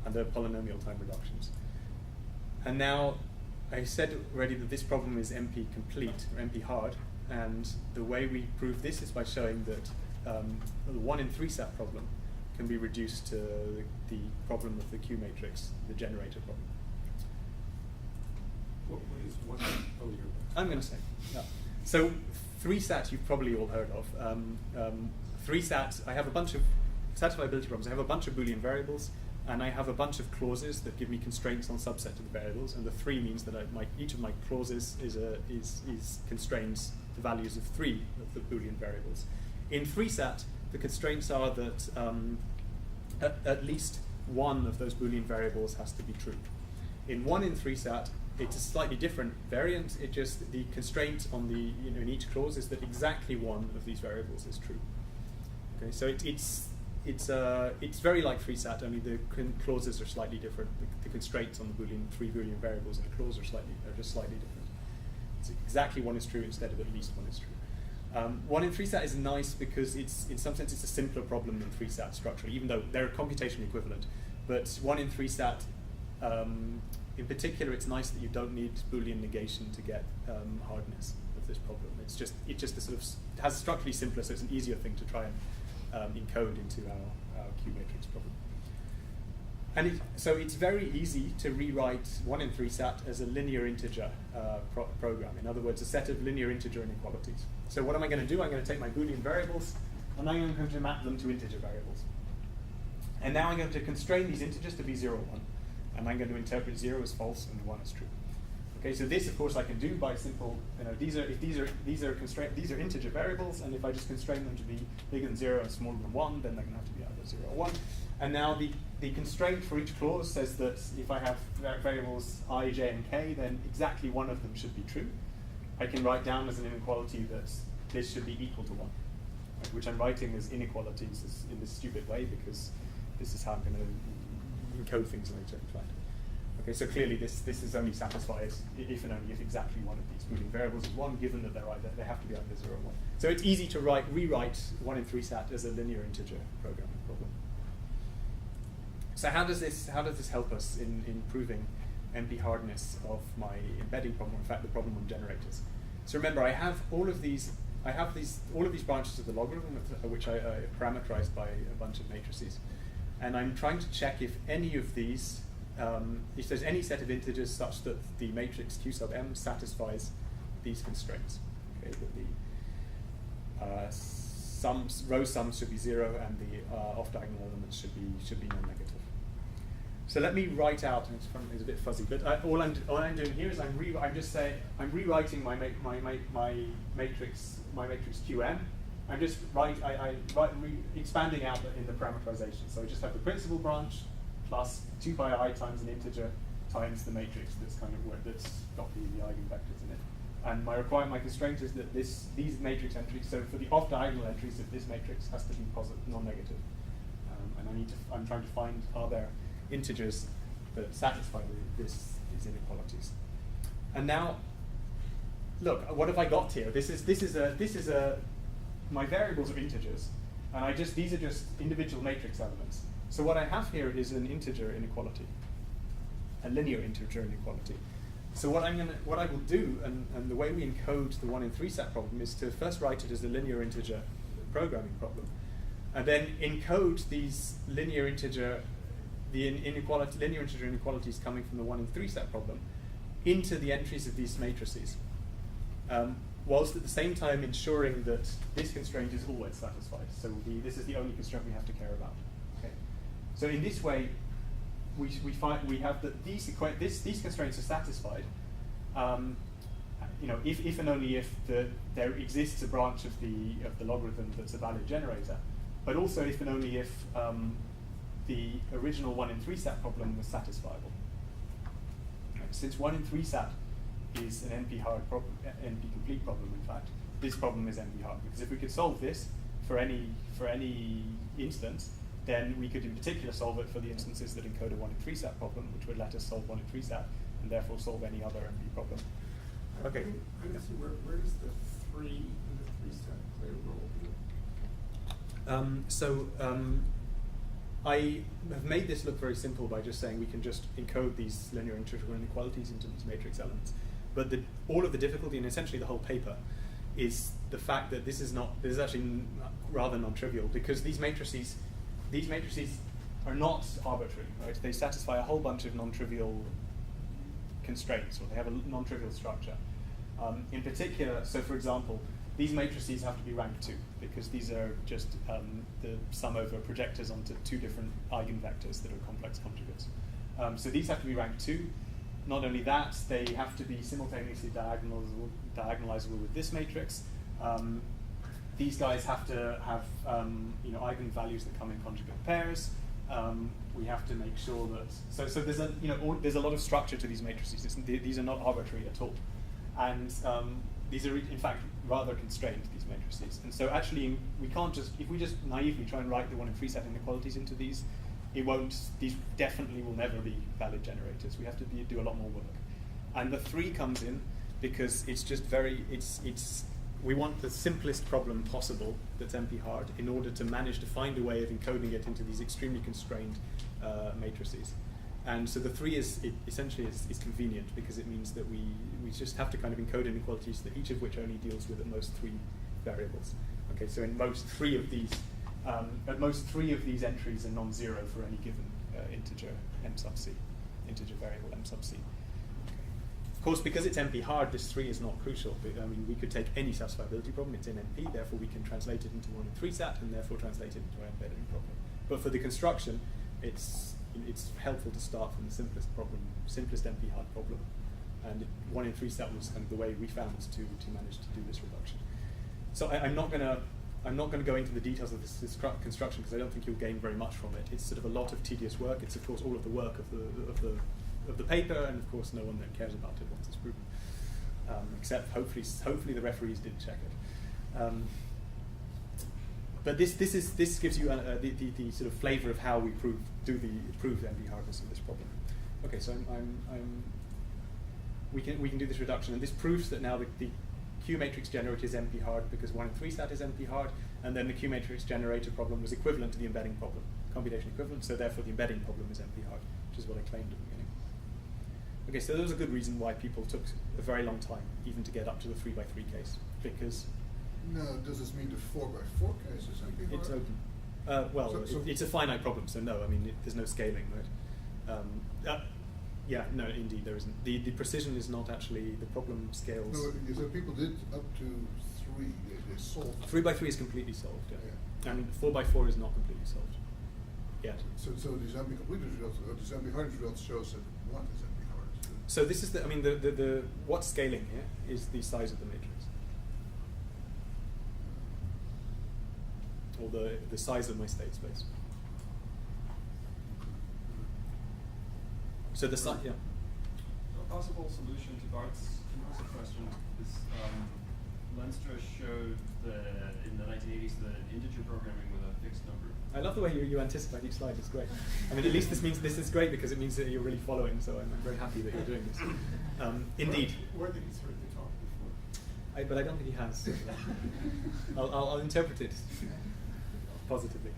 and they're polynomial time reductions. And now, I said already that this problem is NP-complete, or NP-hard, and the way we prove this is by showing that the 1 in 3 SAT problem can be reduced to the problem of the Q matrix, the generator problem. What is one? Oh, I'm going to say. Yeah. So 3 SAT you've probably all heard of. 3 SAT, I have a bunch of satisfiability problems. I have a bunch of Boolean variables, and I have a bunch of clauses that give me constraints on subset of the variables, and the 3 means that each of my clauses constrains the values of 3 of the Boolean variables. In 3 SAT, the constraints are that at least one of those Boolean variables has to be true. In 1 in 3 SAT, it's a slightly different variant. It just, the constraint on the, in each clause is that exactly one of these variables is true. Okay, so it's very like 3 SAT, only the clauses are slightly different. The constraints on the 3 Boolean variables in a clause are just slightly different. It's exactly one is true instead of at least one is true. 1 in 3 SAT is nice because in some sense it's a simpler problem than 3 SAT structurally, even though they're computationally equivalent. But 1 in 3 SAT, in particular, it's nice that you don't need Boolean negation to get hardness of this problem. It just a sort of has structurally simpler, so it's an easier thing to try and encode into our Q matrix problem. And so it's very easy to rewrite 1 in 3 SAT as a linear integer program. In other words, a set of linear integer inequalities. So what am I going to do? I'm going to take my Boolean variables, and I'm going to map them to integer variables. And now I'm going to constrain these integers to be 0, 1. And I'm going to interpret 0 as false and 1 as true. Okay, so this, of course, I can do by simple. These are integer variables, and if I just constrain them to be bigger than 0 and smaller than 1, then they're going to have to be either 0 or 1. And now the constraint for each clause says that if I have variables I, j, and k, then exactly one of them should be true. I can write down as an inequality that this should be equal to 1, right, which I'm writing as inequalities in this stupid way because this is how I'm going to encode things later. Okay, so clearly this is only satisfied if and only if exactly one of these Boolean variables is 1, given that they have to be either 0 or 1. So it's easy to rewrite 1 in 3 SAT as a linear integer programming problem. So how does this help us in proving NP-hardness of my embedding problem, in fact the problem on generators. So remember, I have all of these branches of the logarithm, which I parameterized by a bunch of matrices. And I'm trying to check if any of these, if there's any set of integers such that the matrix Q sub m satisfies these constraints. Okay, that the row sums should be 0 and the off-diagonal elements should be non-negative. So let me write out, and it's a bit fuzzy, but all I'm doing here is I'm rewriting my matrix Qm. I'm just expanding out in the parameterization. So I just have the principal branch plus 2 pi I times an integer times the matrix that's got the eigenvectors in it. And my constraint is that these matrix entries. So for the off-diagonal entries of this matrix has to be positive, non-negative. And I'm trying to find, are there integers that satisfy these inequalities. And now, look, what have I got here? This is my variables are integers, and these are just individual matrix elements. So what I have here is an integer inequality, a linear integer inequality. So what I will do, and the way we encode the 1 in 3 sat problem is to first write it as a linear integer programming problem, and then encode these linear integer inequalities coming from the 1 in 3 sat problem into the entries of these matrices, whilst at the same time ensuring that this constraint is always satisfied. So this is the only constraint we have to care about. Okay. So in this way, we have that these constraints are satisfied. If and only if there exists a branch of the logarithm that's a valid generator, but also if and only if the original 1 in 3 sat problem was satisfiable. Since 1 in 3 sat is an NP-hard problem, NP-complete problem, in fact, this problem is NP-hard, because if we could solve this for any instance, then we could in particular solve it for the instances that encode a 1 in 3 sat problem, which would let us solve 1 in 3 sat, and therefore solve any other NP problem. Okay. Where does the 3 in the 3 sat play a role? I have made this look very simple by just saying we can just encode these linear integral inequalities into these matrix elements. But all of the difficulty, and essentially the whole paper, is the fact that this is actually rather non-trivial, because these matrices are not arbitrary, right? They satisfy a whole bunch of non-trivial constraints, or they have a non-trivial structure. In particular, so for example, these matrices have to be rank 2, because these are just the sum over projectors onto 2 different eigenvectors that are complex conjugates. So these have to be rank 2. Not only that, they have to be simultaneously diagonalizable with this matrix. These guys have to have eigenvalues that come in conjugate pairs. We have to make sure that so there's a lot of structure to these matrices. These are not arbitrary at all, and these are in fact rather constrained, these matrices. And so actually we can't just, if we just naively try and write the 1 in 3 sat inequalities into these, these definitely will never be valid generators. We have to do a lot more work. And the 3 comes in because it's just we want the simplest problem possible that's NP-hard in order to manage to find a way of encoding it into these extremely constrained matrices. And so the 3 is convenient, because it means that we just have to kind of encode inequalities, that each of which only deals with at most 3 variables. Okay, so in most 3 of these, entries are non-zero for any given integer m sub c, integer variable m sub c. Okay. Of course, because it's NP-hard, this 3 is not crucial. I mean, we could take any satisfiability problem, it's in NP, therefore we can translate it into 1 in 3 sat, and therefore translate it into our embedding problem. But for the construction, it's helpful to start from the simplest NP-hard problem. And 1 in 3 sat was kind of the way we found to manage to do this reduction. So I'm not going to go into the details of this construction, because I don't think you'll gain very much from it. It's sort of a lot of tedious work. It's of course all of the work of the paper, and of course no one then cares about it once it's proven, except hopefully the referees did check it. But this gives you the sort of flavor of how we prove NP-hardness of this problem. Okay, so we can do this reduction, and this proves that now the Q matrix generator is NP-hard because 1 in 3 sat is NP-hard, and then the Q matrix generator problem was equivalent to the embedding problem, computation equivalent. So therefore the embedding problem is NP-hard, which is what I claimed at the beginning. Okay, so there was a good reason why people took a very long time even to get up to the 3x3 case, because No, does this mean the 4x4 case is NP-hard? it's open. Well, So- it's a finite problem, so no, I mean, there's no scaling, right? Yeah, no, indeed, there isn't. The precision is not actually, the problem scales. No, you said people did up to 3, they solved. 3x3 is completely solved, yeah. Yeah. And 4x4 is not completely solved yet. So these NP-completed results, these NP-hard results shows that what is NP-hard? So this is the, I mean, the what's scaling here is the size of the matrix. Or the size of my state space. So the size, yeah. A possible solution to Bart's question is Lenstra showed in the 1980s that integer programming with a fixed number. I love the way you anticipate each slide. It's great. I mean, at least this is great because it means that you're really following. So I'm very happy that you're doing this. Indeed. Where did he heard the talk before? But I don't think he has. I'll interpret it positively.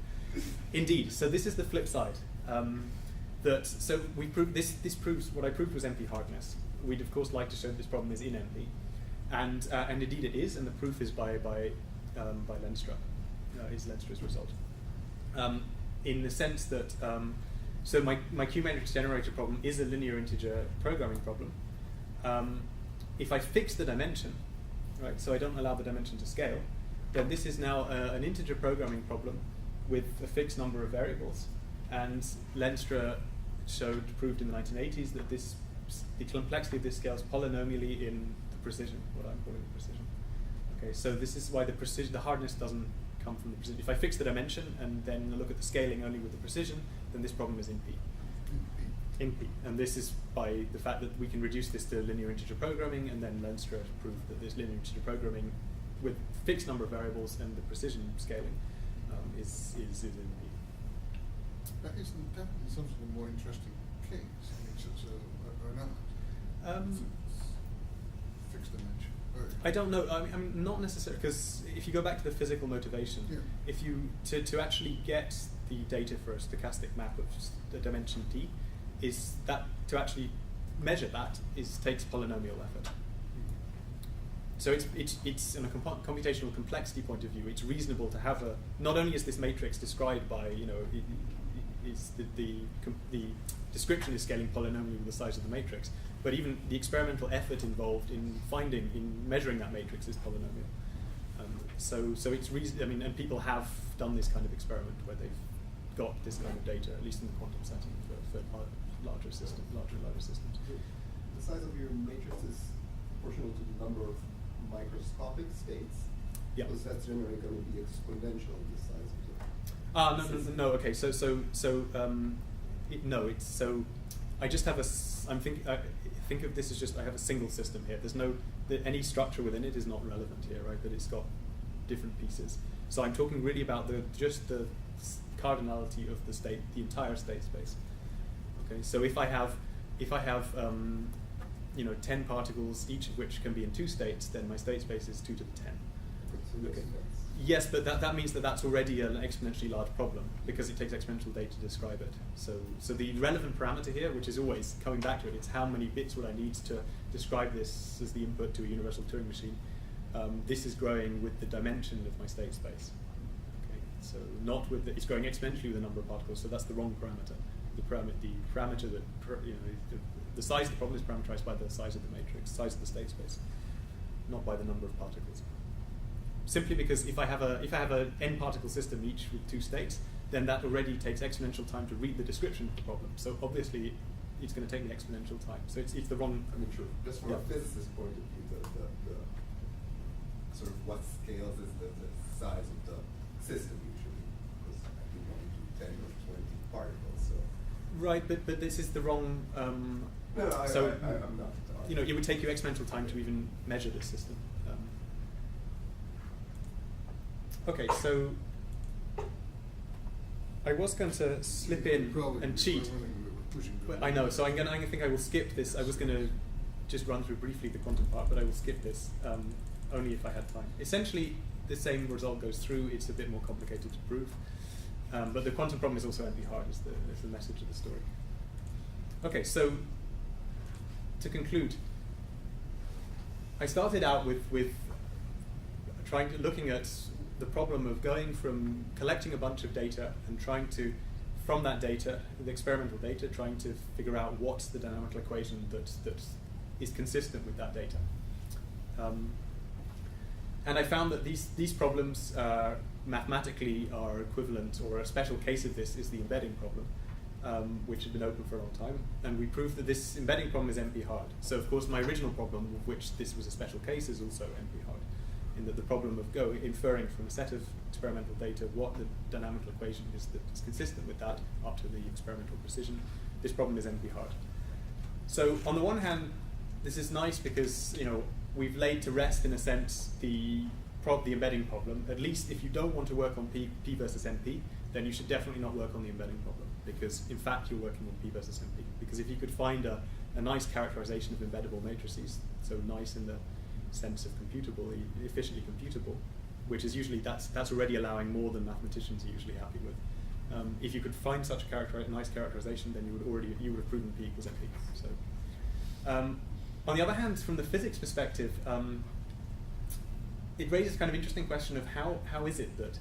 Indeed. So this is the flip side. So we proved this. This proves what I proved was NP-hardness. We'd of course like to show that this problem is in NP, and indeed it is, and the proof is by Lenstra, is Lenstra's result. In the sense that so my Q matrix generator problem is a linear integer programming problem. If I fix the dimension, right, so I don't allow the dimension to scale, then this is now an integer programming problem with a fixed number of variables. And Lenstra proved in the 1980s that the complexity of this scales polynomially in the precision, what I'm calling the precision. Okay, so this is why the hardness doesn't come from the precision. If I fix the dimension and then look at the scaling only with the precision, then this problem is in P. In P. And this is by the fact that we can reduce this to linear integer programming, and then Lenstra proved that this linear integer programming with fixed number of variables and the precision scaling is in P. Isn't that something a more interesting case? Or not? Fixed dimension. I don't know. I mean, not necessarily, because if you go back to the physical motivation, Yeah. if you to actually get the data for a stochastic map of the dimension t, is that to actually measure that takes polynomial effort. So it's in a computational complexity point of view, it's reasonable to have not only is this matrix described by the description is scaling polynomially with the size of the matrix, but even the experimental effort involved in measuring that matrix is polynomial. So it's I mean, and people have done this kind of experiment where they've got this kind of data, at least in the quantum setting, for larger and larger systems. The size of your matrix is proportional to the number of microscopic states. Yeah. Because that's generally going to be exponential, the size of the No. Okay. So I just have think of this as just I have a single system here. There's any structure within it is not relevant here, right? But it's got different pieces. So I'm talking really about just the cardinality of the state, the entire state space. Okay. So if I have 10 particles, each of which can be in 2 states, then my state space is 2 to the 10. Okay. Yes, but that means that's already an exponentially large problem because it takes exponential data to describe it. So the relevant parameter here, which is always coming back to it, it's how many bits would I need to describe this as the input to a universal Turing machine. This is growing with the dimension of my state space. Okay, so not with it's growing exponentially with the number of particles. So that's the wrong parameter. The parameter that the size of the problem is parameterized by the size of the matrix, size of the state space, not by the number of particles. Simply because if I have a n particle system each with 2 states, then that already takes exponential time to read the description of the problem. So obviously, it's going to take me exponential time. So it's the wrong. I mean, true. Just from a physicist point of view, the sort of what scales is the size of the system usually, because you want to do 10 or 20 particles. So. Right, but this is the wrong. I'm not. It would take you exponential time to even measure this system. Okay, so I was going to slip in and cheat. I know, so I think I will skip this. I was going to just run through briefly the quantum part, but I will skip this only if I had time. Essentially, the same result goes through. It's a bit more complicated to prove, but the quantum problem is also NP-hard. Is the message of the story. Okay, so to conclude, I started out with looking at the problem of going from collecting a bunch of data and trying to, from that data, the experimental data, trying to figure out what's the dynamical equation that is consistent with that data. And I found that these problems mathematically are equivalent, or a special case of this is the embedding problem, which had been open for a long time. And we proved that this embedding problem is NP-hard. So of course my original problem, of which this was a special case, is also NP-hard, in that the problem of inferring from a set of experimental data what the dynamical equation is that is consistent with that up to the experimental precision, this problem is NP-hard. So on the one hand, this is nice because we've laid to rest, in a sense, the embedding problem. At least if you don't want to work on P versus NP, then you should definitely not work on the embedding problem, because in fact you're working on P versus NP. Because if you could find a nice characterization of embeddable matrices, so nice in the sense of computable, efficiently computable, which is usually, that's already allowing more than mathematicians are usually happy with. If you could find such a nice characterization, then you would have proven P equals NP. So, on the other hand, from the physics perspective, it raises kind of interesting question of how is it that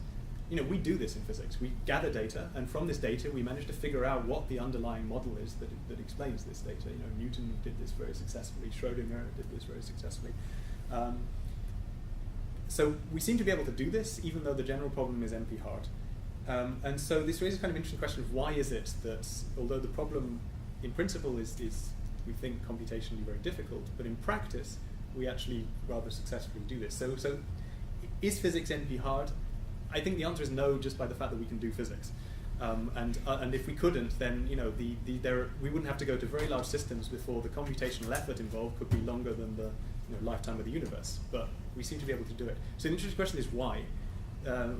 we do this in physics. We gather data, and from this data we manage to figure out what the underlying model is that explains this data. Newton did this very successfully, Schrödinger did this very successfully. So we seem to be able to do this, even though the general problem is NP-hard. And so this raises kind of interesting question of why is it that, although the problem in principle is we think computationally very difficult, but in practice we actually rather successfully do this. So is physics NP-hard? I think the answer is no, just by the fact that we can do physics. And if we couldn't, then we wouldn't have to go to very large systems before the computational effort involved could be longer than the lifetime of the universe. But we seem to be able to do it. So the interesting question is why?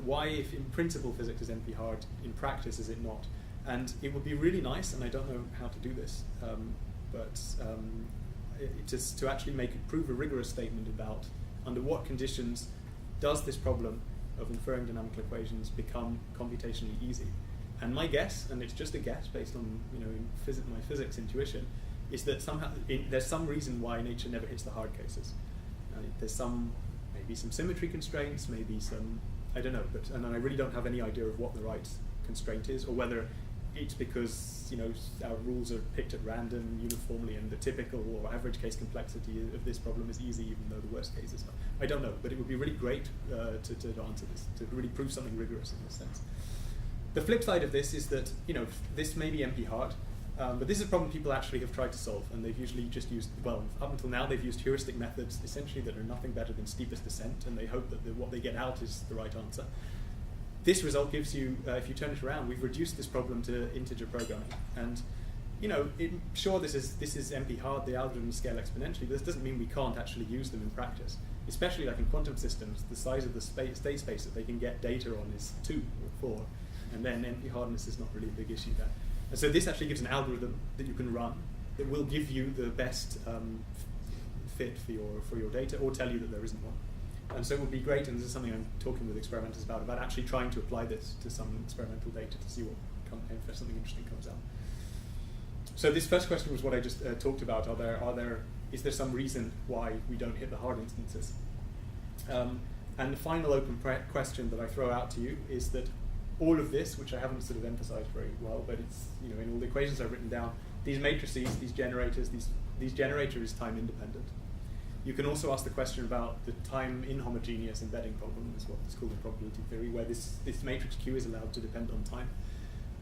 Why, if in principle physics is NP-hard, in practice is it not? And it would be really nice, and I don't know how to do this, to actually prove a rigorous statement about under what conditions does this problem of inferring dynamical equations become computationally easy. And my guess, and it's just a guess based on my physics intuition, is that somehow there's some reason why nature never hits the hard cases. There's maybe some symmetry constraints, maybe some, I don't know, and I really don't have any idea of what the right constraint is, or whether it's because our rules are picked at random uniformly, and the typical or average case complexity of this problem is easy, even though the worst case is not. I don't know, but it would be really great to answer this, to really prove something rigorous in this sense. The flip side of this is that this may be NP-hard, but this is a problem people actually have tried to solve, and they've usually just used, well, up until now they've used heuristic methods essentially that are nothing better than steepest descent, and they hope that what they get out is the right answer. This result gives you, if you turn it around, we've reduced this problem to integer programming. And sure, this is NP-hard, the algorithms scale exponentially, but this doesn't mean we can't actually use them in practice. Especially like in quantum systems, the size of the state space that they can get data on is 2 or 4, and then NP-hardness is not really a big issue there. And so this actually gives an algorithm that you can run that will give you the best fit for your data, or tell you that there isn't one. And so it would be great, and this is something I'm talking with experimenters about actually trying to apply this to some experimental data to see if something interesting comes out. So this first question was what I just talked about. Is there some reason why we don't hit the hard instances? And the final open question that I throw out to you is that all of this, which I haven't sort of emphasized very well, but it's in all the equations I've written down, these matrices, these generators, these generator is time independent. You can also ask the question about the time inhomogeneous embedding problem, is what is called in probability theory, where this matrix Q is allowed to depend on time.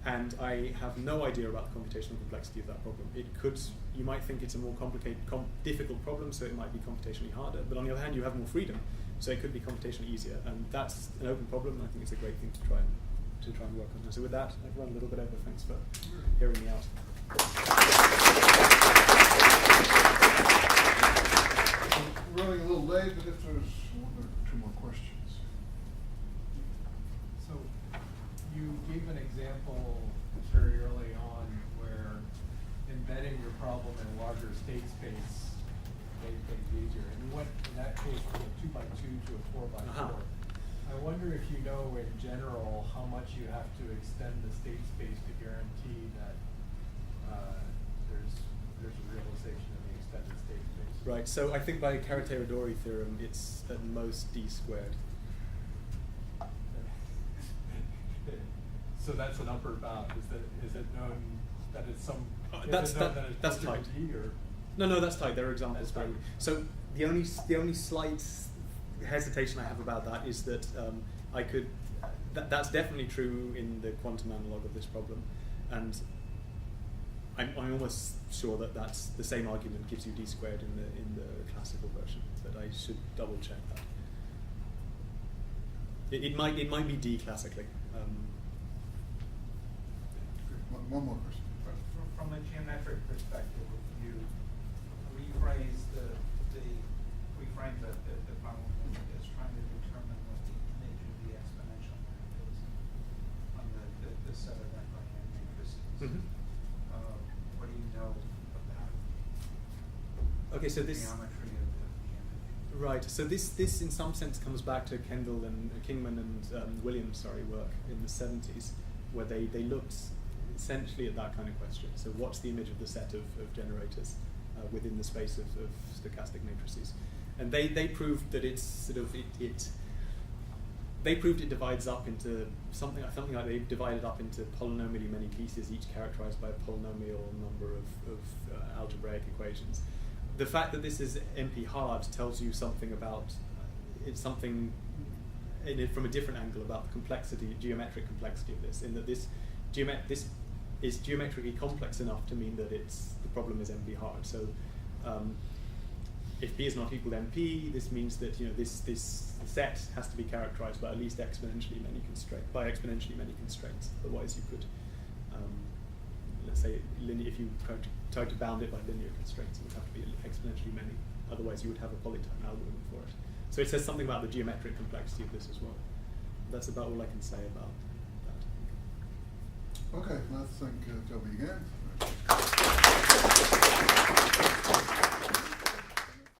And I have no idea about the computational complexity of that problem. You might think it's a more complicated, difficult problem, so it might be computationally harder, but on the other hand, you have more freedom, so it could be computationally easier. And that's an open problem, and I think it's a great thing to try and work on. So with that, I've run a little bit over. Thanks for hearing me out. We're running a little late, but if there's one or two more questions. So you gave an example very early on where embedding your problem in a larger state space made things easier. And you went, in that case, from a 2x2 to a 4x4. I wonder if you know in general how much you have to extend the state space to guarantee that there's a realization of the extended Right, so I think by Caratera-Dori theorem, it's at most d squared. So that's an upper bound. Is it known that it's some? That's closer to tight. D, or? No, that's tight. There are examples. That's tight. So the only slight hesitation I have about that is that I could. That's definitely true in the quantum analog of this problem, and I'm almost sure that that's the same argument gives you d squared in the classical version. But I should double check that. It might be d classically. One more question. From a geometric perspective, if you reframe the problem as trying to determine what the image of the exponential map is on the set of Rembrandt matrices, Mhm. What do you know about Okay, so the this. geometry of the image? Right. So this in some sense comes back to Kendall and Kingman and Williams' work in the 70s, where they looked essentially at that kind of question. So what's the image of the set of generators within the space of stochastic matrices? And they proved that it's sort of they proved it divides up into something like they've divided up into polynomially many pieces, each characterized by a polynomial number of algebraic equations. The fact that this is NP-hard tells you something about it's something from a different angle about the complexity, geometric complexity of this, in that this is geometrically complex enough to mean that the problem is NP-hard. So if P is not equal to NP, this means that this set has to be characterized by at least exponentially many constraints. Otherwise, you could, let's say, if you tried to bound it by linear constraints, it would have to be exponentially many. Otherwise, you would have a polytime algorithm for it. So it says something about the geometric complexity of this as well. That's about all I can say about that. Okay, let's thank Toby again.